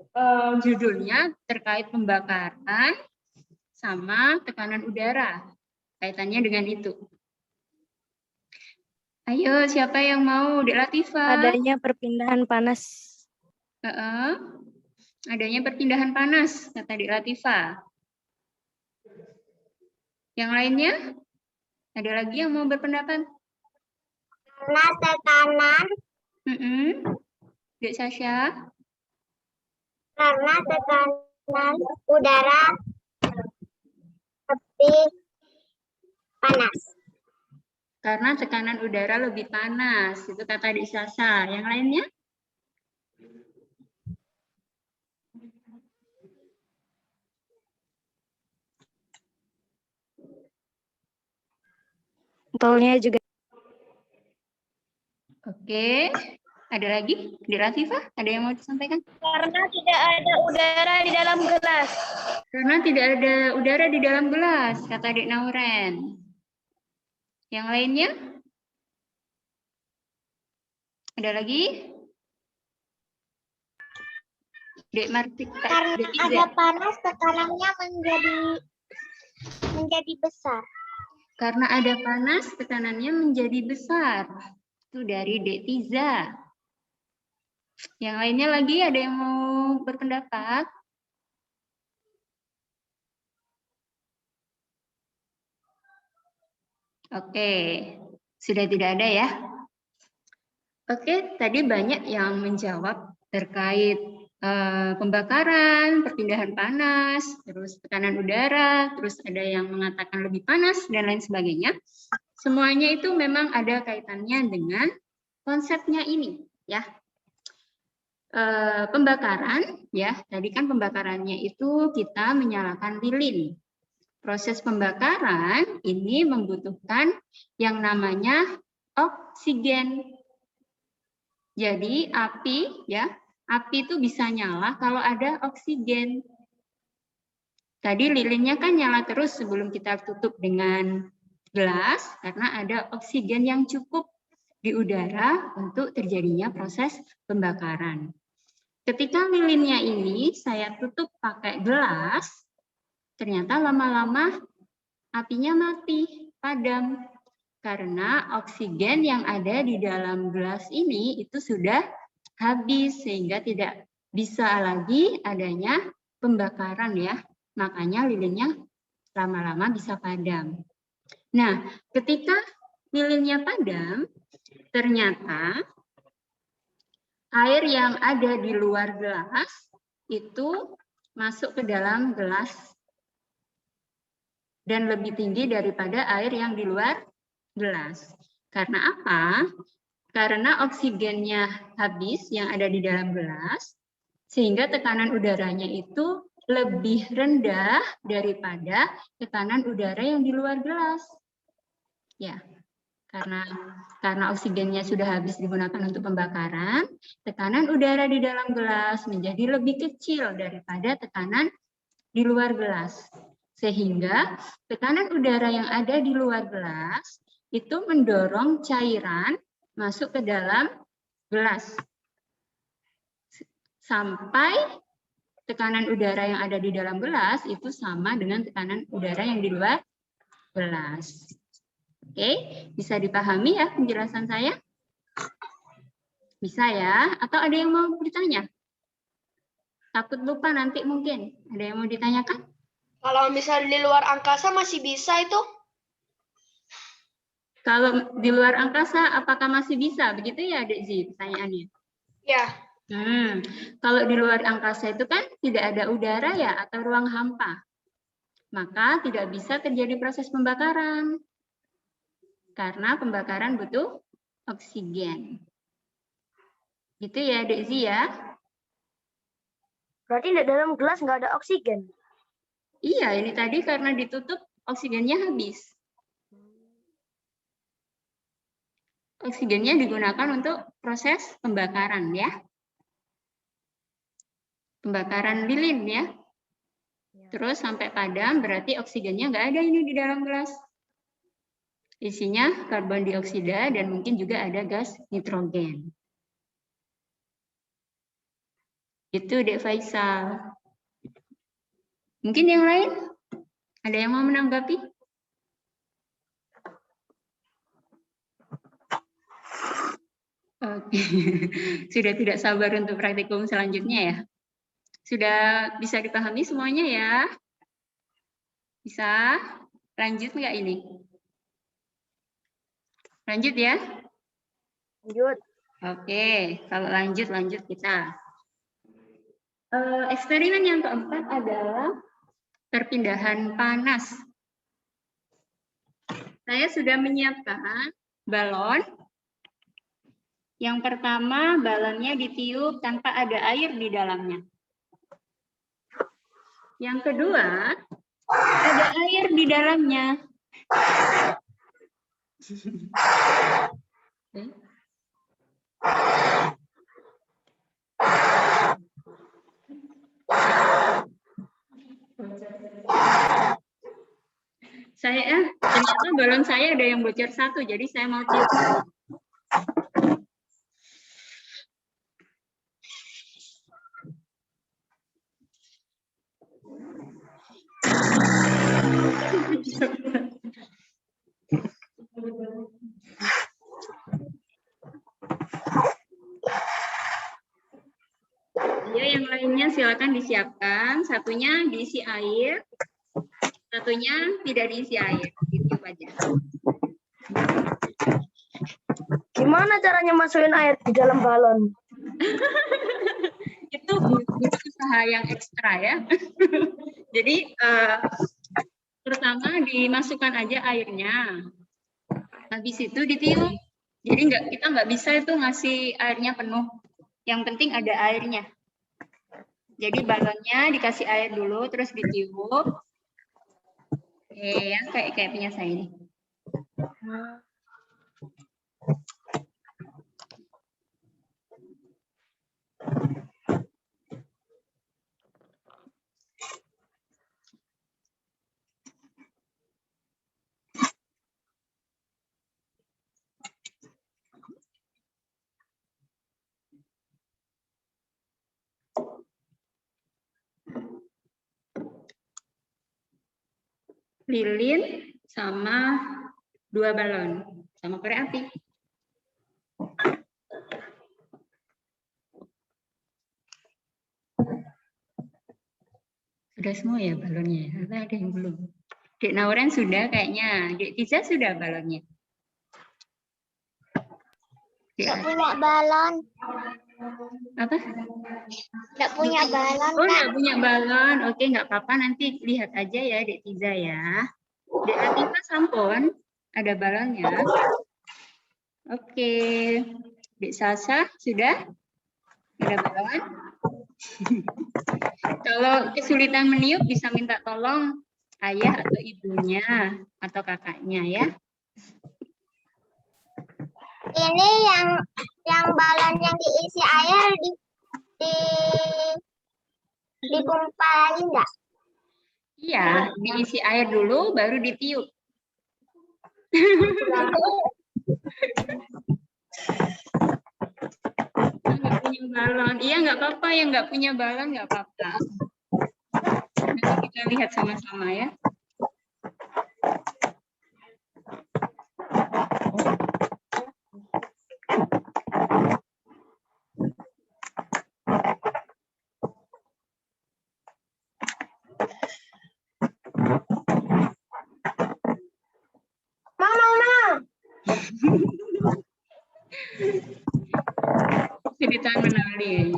judulnya terkait pembakaran sama tekanan udara. Kaitannya dengan itu. Ayo, siapa yang mau? Dek Latifah. Adanya perpindahan panas. Adanya perpindahan panas, kata Dek Latifah. Yang lainnya? Ada lagi yang mau berpendapat? Karena tekanan. Dek Sasha? Karena tekanan udara lebih panas. Karena tekanan udara lebih panas, itu kata Dek Sasha. Yang lainnya? Tolnya juga. Oke, ada lagi? Dek Latifah, ada yang mau disampaikan? Karena tidak ada udara di dalam gelas. Karena tidak ada udara di dalam gelas, kata Dek Nauren. Yang lainnya? Ada lagi? Dek Marti. Karena Dek ada Iza. panas, tekanannya menjadi besar. Karena ada panas, tekanannya menjadi besar. Itu dari Dek Tiza. Yang lainnya lagi ada yang mau berpendapat? Oke, sudah tidak ada ya? Oke, tadi banyak yang menjawab terkait pembakaran, perpindahan panas, terus tekanan udara, terus ada yang mengatakan lebih panas, dan lain sebagainya. Semuanya itu memang ada kaitannya dengan konsepnya ini, ya. Pembakaran, ya, tadi kan pembakarannya itu kita menyalakan lilin. Proses pembakaran ini membutuhkan yang namanya oksigen. Jadi api, ya, api itu bisa nyala kalau ada oksigen. Tadi lilinnya kan nyala terus sebelum kita tutup dengan gelas karena ada oksigen yang cukup di udara untuk terjadinya proses pembakaran. Ketika lilinnya ini saya tutup pakai gelas, ternyata lama-lama apinya mati, padam. Karena oksigen yang ada di dalam gelas ini itu sudah habis sehingga tidak bisa lagi adanya pembakaran ya. Makanya lilinnya lama-lama bisa padam. Nah, ketika lilinnya padam, ternyata air yang ada di luar gelas itu masuk ke dalam gelas dan lebih tinggi daripada air yang di luar gelas. Karena apa? Karena oksigennya habis yang ada di dalam gelas, sehingga tekanan udaranya itu lebih rendah daripada tekanan udara yang di luar gelas. Ya, karena oksigennya sudah habis digunakan untuk pembakaran, tekanan udara di dalam gelas menjadi lebih kecil daripada tekanan di luar gelas. Sehingga tekanan udara yang ada di luar gelas itu mendorong cairan masuk ke dalam gelas. Sampai tekanan udara yang ada di dalam gelas itu sama dengan tekanan udara yang di luar gelas. Oke, bisa dipahami ya penjelasan saya? Bisa ya? Atau ada yang mau ditanya? Takut lupa nanti mungkin. Ada yang mau ditanyakan? Kalau misal di luar angkasa masih bisa itu? Kalau di luar angkasa, apakah masih bisa? Begitu ya, Dek Zi, pertanyaannya? Ya. Kalau di luar angkasa itu kan tidak ada udara ya, atau ruang hampa. Maka tidak bisa terjadi proses pembakaran. Karena pembakaran butuh oksigen. Gitu ya, Dek Zi ya? Berarti di dalam gelas nggak ada oksigen. Iya, ini tadi karena ditutup, oksigennya habis. Oksigennya digunakan untuk proses pembakaran ya. Pembakaran lilin ya. Terus sampai padam berarti oksigennya nggak ada ini di dalam gelas. Isinya karbon dioksida dan mungkin juga ada gas nitrogen. Itu Dek Faisal. Mungkin yang lain? Ada yang mau menanggapi? Oke, sudah tidak sabar untuk praktikum selanjutnya ya. Sudah bisa dipahami semuanya ya? Bisa? Lanjut nggak ini? Lanjut ya? Lanjut. Oke, kalau lanjut kita. Eksperimen yang keempat adalah perpindahan panas. Saya sudah menyiapkan balon. Yang pertama, balonnya ditiup tanpa ada air di dalamnya. Yang kedua, ada air di dalamnya. Ternyata balon saya ada yang bocor satu, jadi saya mau tiup. Ya, yang lainnya silakan disiapkan. Satunya diisi air, satunya tidak diisi air. Gitu aja. Gimana caranya masukin air di dalam balon? Itu butuh usaha yang ekstra ya. Jadi pertama dimasukkan aja airnya. Habis itu ditiup. Jadi kita nggak bisa itu ngasih airnya penuh. Yang penting ada airnya. Jadi balonnya dikasih air dulu, terus ditiup. Ya, kayak punya saya ini. Lilin sama 2 balon sama korek api. Sudah semua ya balonnya? Ada yang belum? Dek Nauren sudah kayaknya. Dek Tiza sudah balonnya. Nggak punya balon. Apa? Nggak punya balon. Oh, nggak punya balon. Oke, nggak apa-apa. Nanti lihat aja ya, Dek Tiza ya. Dek Latifah sampun. Ada balonnya. Oke. Dek Sasa sudah? Ada balon? Kalau kesulitan meniup bisa minta tolong ayah atau ibunya atau kakaknya ya. Ini yang balon yang diisi air dipompa lagi enggak? Iya, diisi air dulu, baru ditiup. Nggak punya balon. Iya, nggak apa-apa. Yang nggak punya balon, nggak apa-apa. Nanti kita lihat sama-sama ya. Cerita menali.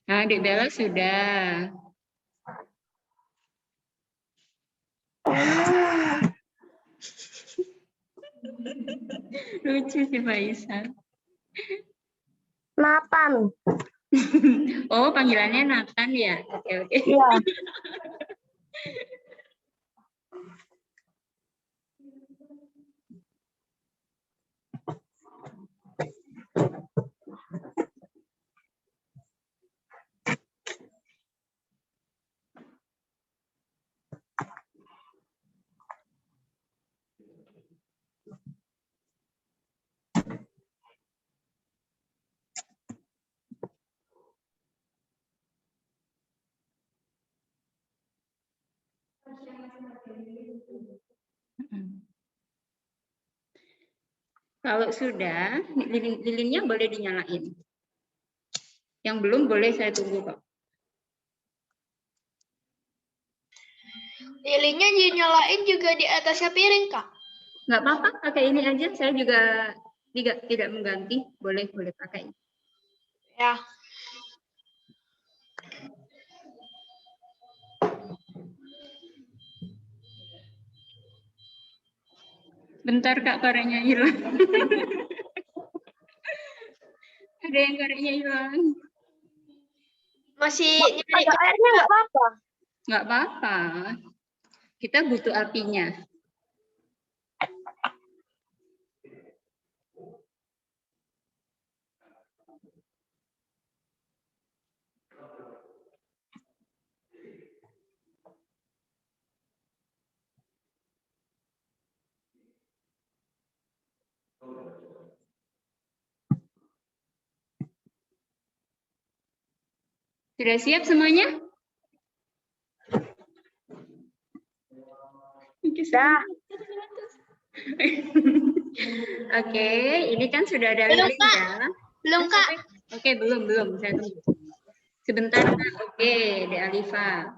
Nah, Adik Bella sudah. Lucu sih Faisal. Nathan. Oh, panggilannya Nathan ya? Oke, oke. Iya. Kalau sudah, lilinnya boleh dinyalain. Yang belum boleh saya tunggu kok. Lilinnya dinyalain juga di atasnya piring, Kak. Nggak apa-apa, pakai ini aja. Saya juga tidak mengganti. Boleh pakai. Ya. Bentar Kak, koreknya hilang. Ada yang koreknya hilang. Masih nyari. Ada airnya nggak apa-apa. Nggak apa-apa. Kita butuh apinya. Sudah siap semuanya? Sudah. Oke, ini kan sudah ada Belum, lilin Kak. ya. Belum, Kak. Oke, belum. Saya tunggu. Sebentar, Kak. Oke, De Alifa.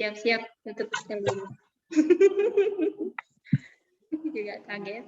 Siap-siap tutup sekali. Juga kaget.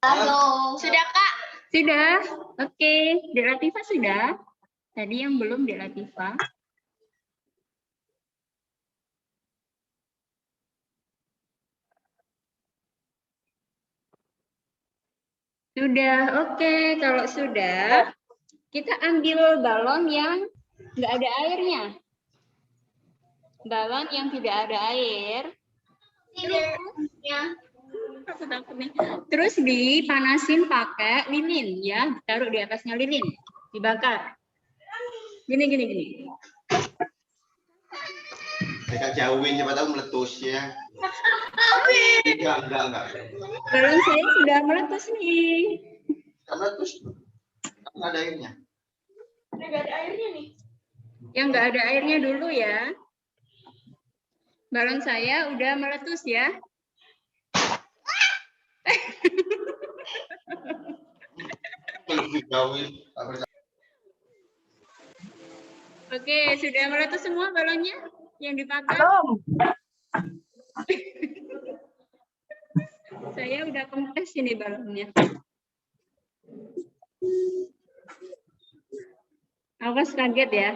Halo. Sudah, Kak? Sudah. Oke, De Latifa sudah. Tadi yang belum De Latifa. Sudah, oke. Kalau sudah, kita ambil balon yang nggak ada airnya. Balon yang tidak ada air. Terus dipanasin pakai lilin ya, taruh di atasnya lilin, dibakar. Gini. Mereka jauhin, siapa tahu meletus ya. Enggak. Balon saya sudah meletus nih. Enggak meletus. Enggak ada airnya. Nggak ada airnya nih. Yang nggak ada airnya dulu ya. Balon saya udah meletus ya. Oke, sudah meletus semua balonnya yang dipakai? Belum. Saya udah kempes ini balonnya. Awas kaget ya.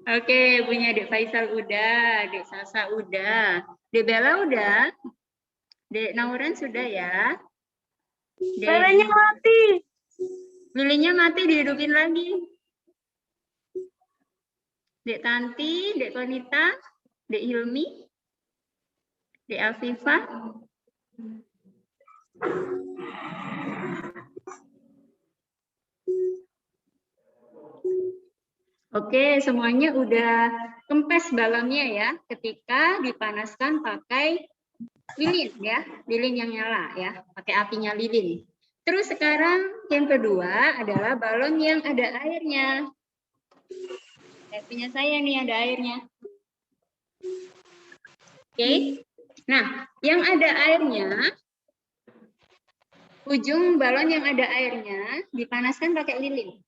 Oke, punya Dek Faisal udah, Dek Sasa udah, Dek Bella udah, Dek Nauran sudah ya. Lelenya mati. Lilinnya mati, dihidupin lagi. Dek Tanti, Dek Konita, Dek Hilmi, Dek Afifah. Oke, semuanya udah kempes balonnya ya ketika dipanaskan pakai lilin ya, lilin yang nyala ya, pakai apinya lilin. Terus sekarang yang kedua adalah balon yang ada airnya. Kayak punya saya nih ada airnya. Oke. Nah, yang ada airnya, ujung balon yang ada airnya dipanaskan pakai lilin.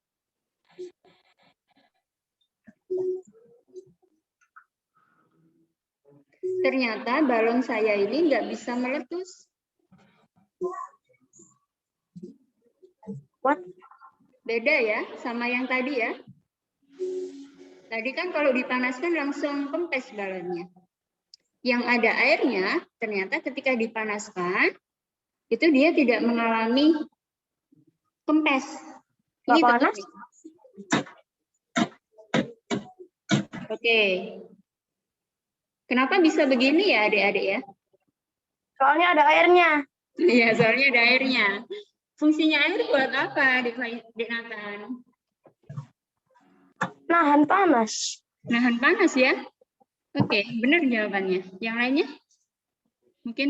Ternyata balon saya ini nggak bisa meletus. What? Beda ya sama yang tadi ya. Tadi kan kalau dipanaskan langsung kempes balonnya. Yang ada airnya, ternyata ketika dipanaskan, itu dia tidak mengalami kempes. Ini panas? Oke. Kenapa bisa begini ya adik-adik ya? Soalnya ada airnya. Iya, soalnya ada airnya. Fungsinya air buat apa, Dek Nathan? Nahan panas. Nahan panas ya? Oke, benar jawabannya. Yang lainnya? Mungkin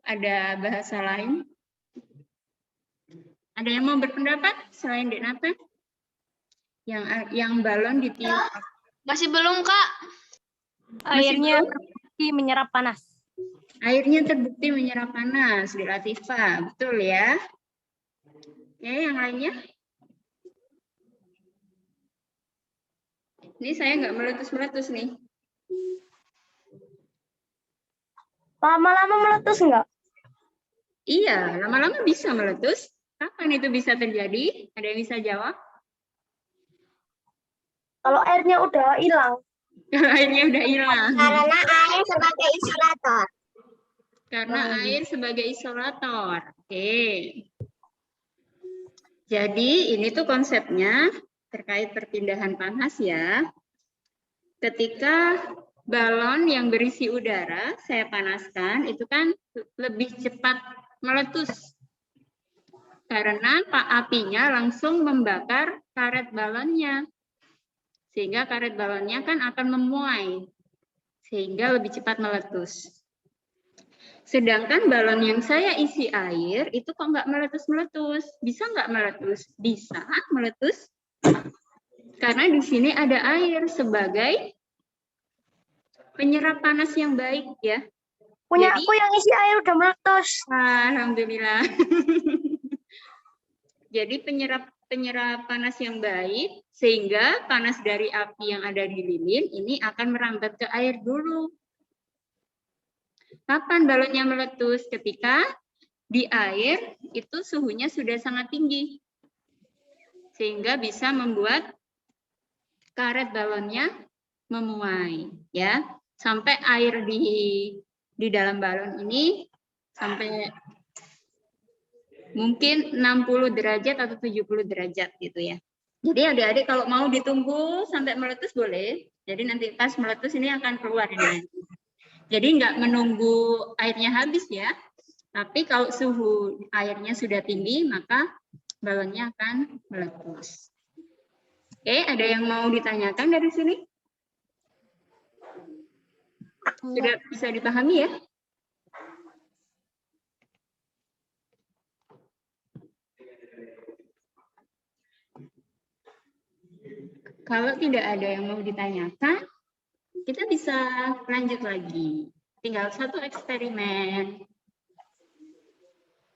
ada bahasa lain? Ada yang mau berpendapat selain Dek Nathan? Yang balon ditiup. Masih belum, Kak. Airnya terbukti menyerap panas. Airnya terbukti menyerap panas, Dek Latifah. Betul ya? Oke, yang lainnya? Ini saya nggak meletus-meletus nih. Lama-lama meletus enggak? Iya, lama-lama bisa meletus. Kapan itu bisa terjadi? Ada yang bisa jawab? Kalau airnya udah hilang. Kalau airnya udah hilang. Karena air sebagai isolator. Karena air sebagai isolator. Oke. Jadi ini tuh konsepnya terkait perpindahan panas ya. Ketika balon yang berisi udara saya panaskan, itu kan lebih cepat meletus. Karena apinya langsung membakar karet balonnya. Sehingga karet balonnya kan akan memuai. Sehingga lebih cepat meletus. Sedangkan balon yang saya isi air, itu kok nggak meletus-meletus. Bisa nggak meletus? Bisa meletus. Karena di sini ada air sebagai penyerap panas yang baik ya. Punya Jadi, aku yang isi air udah meletus. Alhamdulillah. Jadi penyerap panas yang baik, sehingga panas dari api yang ada di lilin ini akan merambat ke air dulu. Kapan balonnya meletus? Ketika di air itu suhunya sudah sangat tinggi. Sehingga bisa membuat karet balonnya memuai. Ya, sampai air di dalam balon ini sampai mungkin 60 derajat atau 70 derajat gitu ya. Jadi adik-adik kalau mau ditunggu sampai meletus boleh. Jadi nanti pas meletus ini akan keluar dia. Jadi nggak menunggu airnya habis ya. Tapi kalau suhu airnya sudah tinggi maka balonnya akan meletus. Oke, ada yang mau ditanyakan dari sini? Sudah bisa dipahami ya? Kalau tidak ada yang mau ditanyakan, kita bisa lanjut lagi. Tinggal satu eksperimen.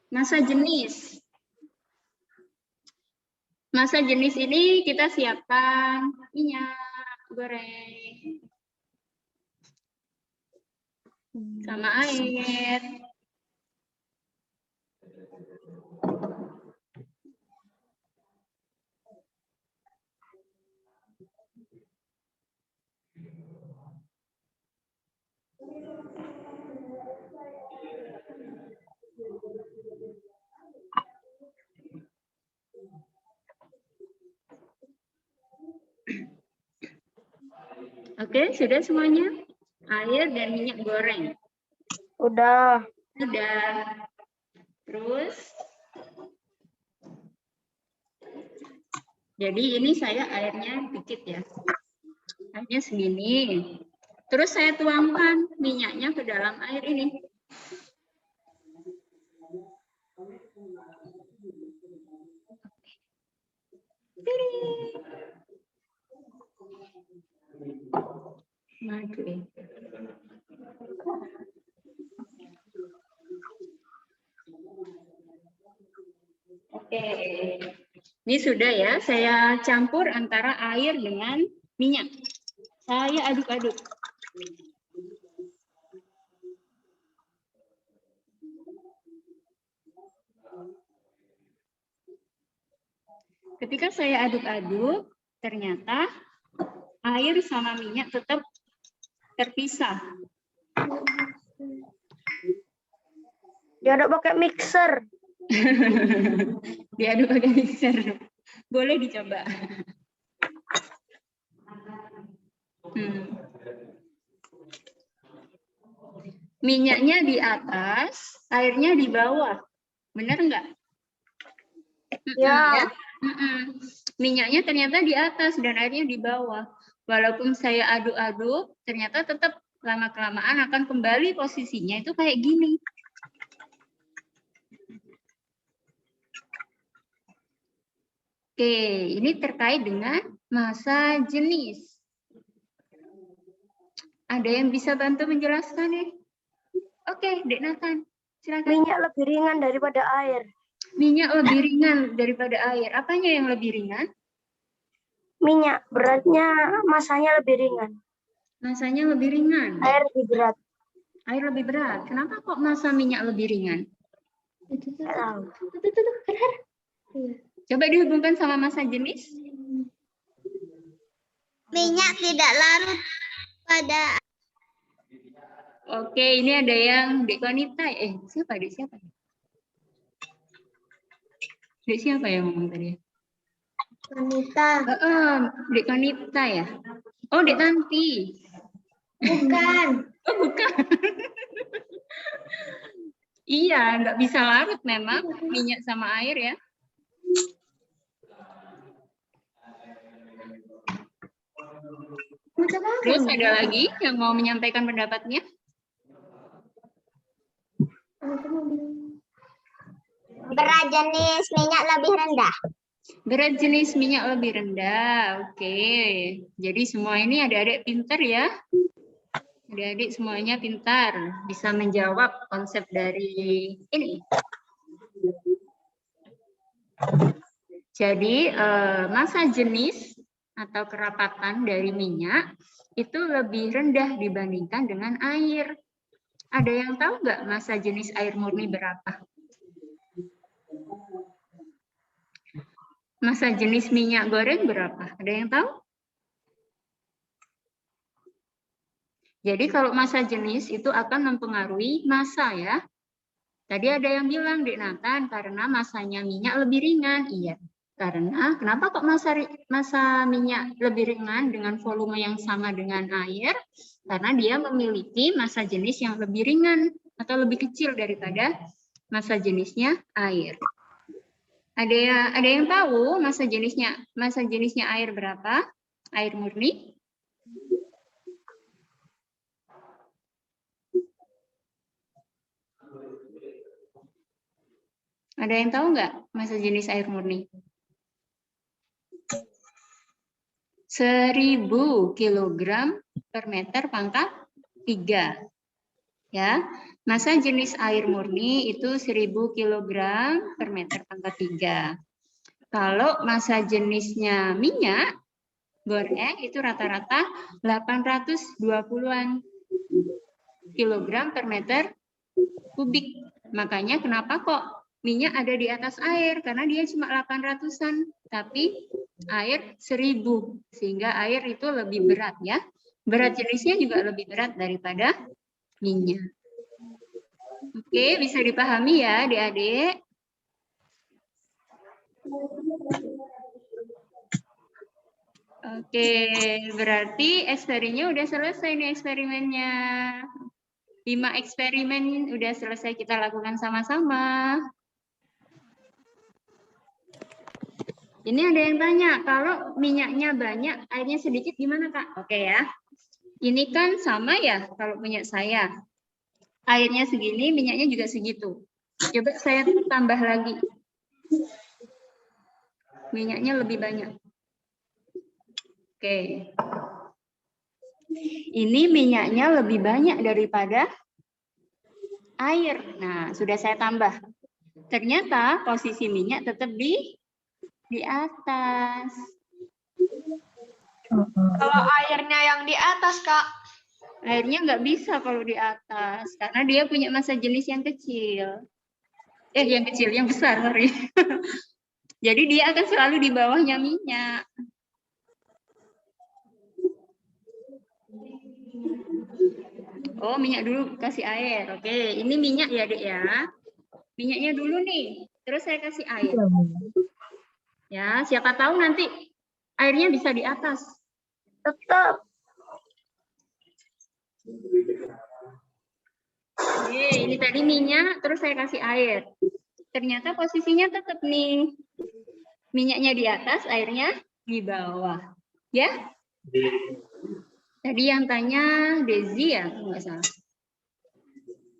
Massa jenis. Massa jenis ini kita siapkan minyak goreng sama air. Oke, sudah semuanya? Air dan minyak goreng. Udah. Sudah. Terus, jadi ini saya airnya dikit ya. Airnya segini. Terus saya tuangkan minyaknya ke dalam air ini. Oke, ini sudah ya. Saya campur antara air dengan minyak. Saya aduk-aduk. Ketika saya aduk-aduk, ternyata air sama minyak tetap terpisah. Diaduk pakai mixer. Diaduk pakai mixer. Boleh dicoba. Minyaknya di atas, airnya di bawah. Benar nggak? Ya. Minyaknya ternyata di atas dan airnya di bawah. Walaupun saya aduk-aduk, ternyata tetap lama-kelamaan akan kembali posisinya itu kayak gini. Oke, ini terkait dengan massa jenis. Ada yang bisa bantu menjelaskan ya? Oke, Dek Nathan, silakan. Minyak lebih ringan daripada air. Minyak lebih ringan daripada air. Apanya yang lebih ringan? Minyak, beratnya, masanya lebih ringan. Masanya lebih ringan. Air lebih berat. Air lebih berat. Kenapa kok massa minyak lebih ringan? Nggak tahu. Coba dihubungkan sama massa jenis. Minyak tidak larut pada. Oke, ini ada yang Dek Wanita. Siapa? Dek siapa? Dek siapa yang ngomong tadi? Wanita. Dek Wanita ya? Oh, Dek Tanti. Bukan. Oh, bukan. Iya, nggak bisa larut memang minyak sama air ya. Terus ada lagi yang mau menyampaikan pendapatnya? Berat jenis minyak lebih rendah. Berat jenis minyak lebih rendah. Oke. Jadi semua ini adik-adik pintar ya. Adik-adik semuanya pintar. Bisa menjawab konsep dari ini. Jadi massa jenis atau kerapatan dari minyak itu lebih rendah dibandingkan dengan air. Ada yang tahu nggak massa jenis air murni berapa? Massa jenis minyak goreng berapa? Ada yang tahu? Jadi kalau massa jenis itu akan mempengaruhi massa ya. Tadi ada yang bilang, Dek Nathan, karena massanya minyak lebih ringan. Iya, karena kenapa kok massa minyak lebih ringan dengan volume yang sama dengan air? Karena dia memiliki massa jenis yang lebih ringan atau lebih kecil daripada massa jenisnya air. Ada yang tahu massa jenisnya air berapa? Air murni? Ada yang tahu nggak massa jenis air murni? 1000 kg per meter pangkat 3. Ya, massa jenis air murni itu 1000 kg per meter pangkat 3. Kalau massa jenisnya minyak goreng itu rata-rata 820-an kilogram per meter kubik. Makanya kenapa kok minyak ada di atas air? Karena dia cuma 800-an, tapi air 1000. Sehingga air itu lebih berat ya. Berat jenisnya juga lebih berat daripada minyak. Oke, bisa dipahami ya adik-adik? Oke, berarti eksperimennya udah selesai nih eksperimennya. 5 eksperimen udah selesai kita lakukan sama-sama. Ini ada yang tanya, kalau minyaknya banyak, airnya sedikit gimana Kak? Oke ya. Ini kan sama ya kalau punya saya. Airnya segini, minyaknya juga segitu. Coba saya tambah lagi. Minyaknya lebih banyak. Oke. Ini minyaknya lebih banyak daripada air. Nah, sudah saya tambah. Ternyata posisi minyak tetap di atas. Kalau airnya yang di atas, Kak. Airnya nggak bisa kalau di atas, karena dia punya massa jenis yang kecil. Yang kecil, yang besar, sorry. Jadi dia akan selalu di bawahnya minyak. Oh, minyak dulu kasih air. Oke, ini minyak ya, Dek ya. Minyaknya dulu nih, terus saya kasih air. Ya, siapa tahu nanti airnya bisa di atas. Tetap. Oke, ini tadi minyak, terus saya kasih air. Ternyata posisinya tetap nih. Minyaknya di atas, airnya di bawah. Ya? Tadi yang tanya Desi ya, nggak salah.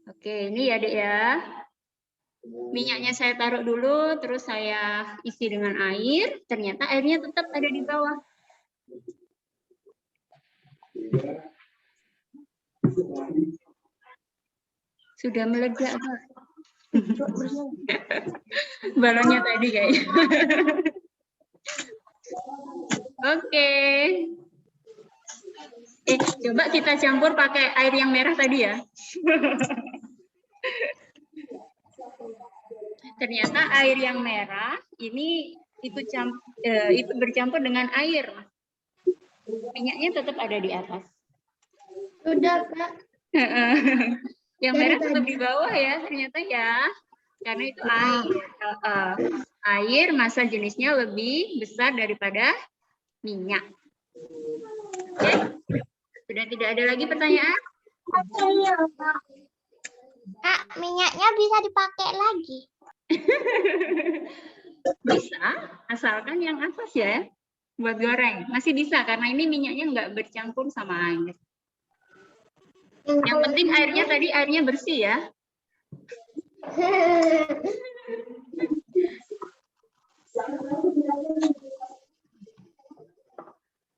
Oke, ini ya Dek ya. Minyaknya saya taruh dulu, terus saya isi dengan air. Ternyata airnya tetap ada di bawah. Sudah meledak, Pak. Balonnya tadi kayaknya. Oke. Coba kita campur pakai air yang merah tadi ya. Ternyata air yang merah ini itu bercampur dengan air. Minyaknya tetap ada di atas. Sudah, Kak. Yang merah tetap di bawah ya ternyata ya. Karena itu air. Air massa jenisnya lebih besar daripada minyak. Oke. Sudah tidak ada lagi pertanyaan? Kak, minyaknya bisa dipakai lagi. Bisa, asalkan yang atas ya. Buat goreng. Masih bisa karena ini minyaknya nggak bercampur sama air. Yang penting airnya tadi airnya bersih ya.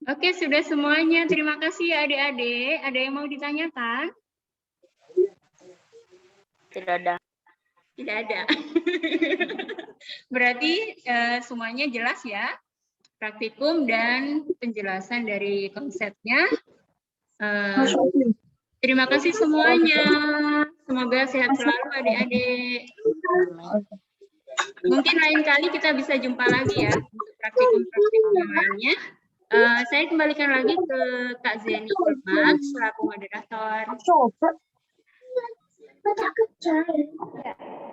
Oke, sudah semuanya. Terima kasih ya adik-adik. Ada yang mau ditanyakan? Tidak ada. Tidak ada. Berarti semuanya jelas ya. Praktikum dan penjelasan dari konsepnya. Terima kasih semuanya. Semoga sehat selalu adik-adik. Mungkin lain kali kita bisa jumpa lagi ya untuk praktikum-praktikum yang lainnya. Saya kembalikan lagi ke Kak Zeni Ulmat selaku moderator.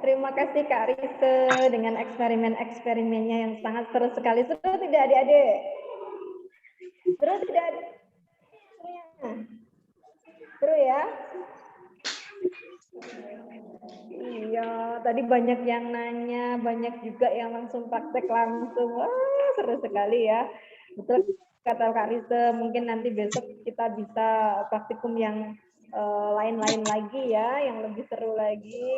Terima kasih Kak Rise dengan eksperimen-eksperimennya yang sangat seru sekali. Seru tidak adik-adik? Seru tidak? Seru ya? Iya, tadi banyak yang nanya, banyak juga yang langsung praktek langsung. Wah, seru sekali ya. Betul kata Kak Rise, mungkin nanti besok kita bisa praktikum yang lain-lain lagi ya, yang lebih seru lagi.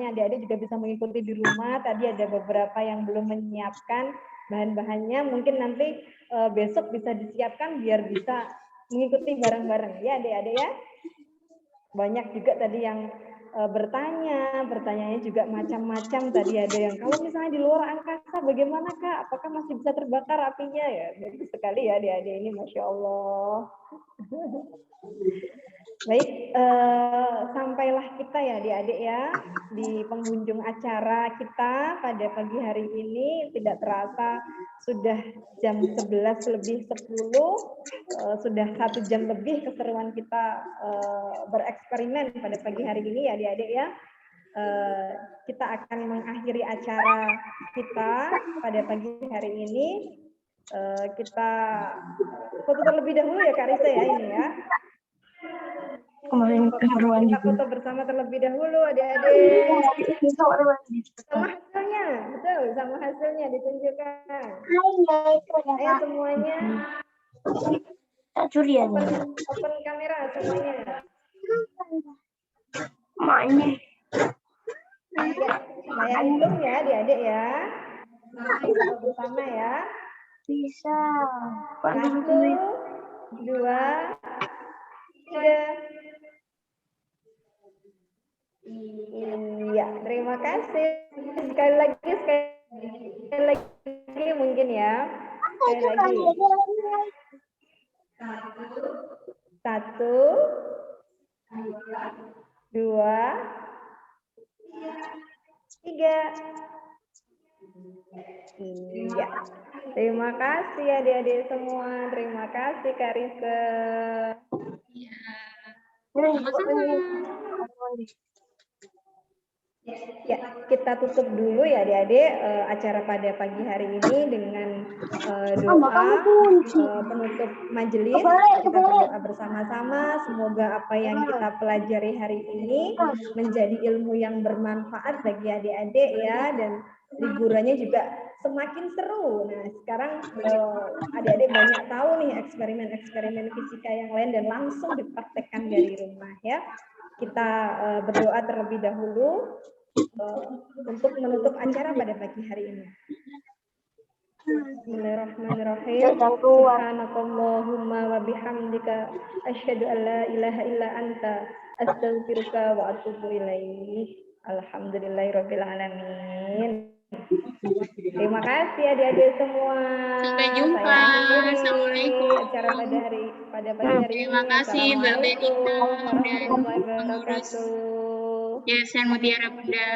Adik-adik juga bisa mengikuti di rumah. Tadi ada beberapa yang belum menyiapkan bahan-bahannya, mungkin nanti besok bisa disiapkan biar bisa mengikuti bareng-bareng ya adik-adik ya. Banyak juga tadi yang pertanyaannya juga macam-macam. Tadi ada yang kalau misalnya di luar angkasa bagaimana Kak? Apakah masih bisa terbakar apinya ya? Bagus sekali ya adik-adik ini, Masya Allah. Baik, sampailah kita ya adik-adik ya di penghujung acara kita pada pagi hari ini. Tidak terasa sudah jam 11 lebih 10, sudah 1 jam lebih keseruan kita bereksperimen pada pagi hari ini ya adik-adik ya. Kita akan mengakhiri acara kita pada pagi hari ini. Kita foto terlebih dahulu ya Kak Risa ya ini ya. Kita foto bersama terlebih dahulu adik-adik. Sama hasilnya, betul, sama hasilnya ditunjukkan. Ayo semuanya. Open kamera semuanya. Saya hitung ya adik-adik ya. Foto bersama ya. Bisa. 1, 2, 3. Iya, terima kasih. Sekali lagi mungkin ya. Sekali lagi. 1, 2, 3. Iya. Terima kasih adik-adik semua. Terima kasih Kak Risa. Ya, kita tutup dulu ya adik-adik acara pada pagi hari ini dengan doa penutup majelis. Kita berdoa bersama-sama, semoga apa yang kita pelajari hari ini menjadi ilmu yang bermanfaat bagi adik-adik ya, dan liburannya juga semakin seru. Nah, sekarang adik-adik banyak tahu nih eksperimen-eksperimen fisika yang lain dan langsung dipraktekkan dari rumah ya. Kita berdoa terlebih dahulu untuk menutup acara pada pagi hari ini. Bismillahirrahmanirrahim. Subhanakallahumma wa bihamdika asyhadu an la ilaha illa anta astaghfiruka wa atubu ilaik. Alhamdulillahirabbil alamin. Terima kasih adik-adik semua. Sampai jumpa. Assalamualaikum. Acara pada pagi hari ini. Terima kasih Mbak Benita warahmatullahi dan pengurus wabarakatuh. Yayasan Mutiara Bunda.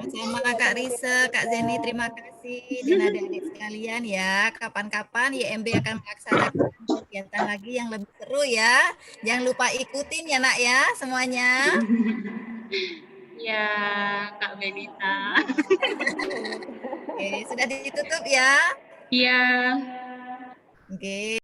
Sama Kak Risa, Kak Zeni, terima kasih. Dan adik-adik sekalian ya, kapan-kapan YMB akan melaksanakan kegiatan lagi yang lebih seru ya. Jangan lupa ikutin ya nak ya semuanya. Ya, Kak Benita. Oke, sudah ditutup ya? Iya. Oke.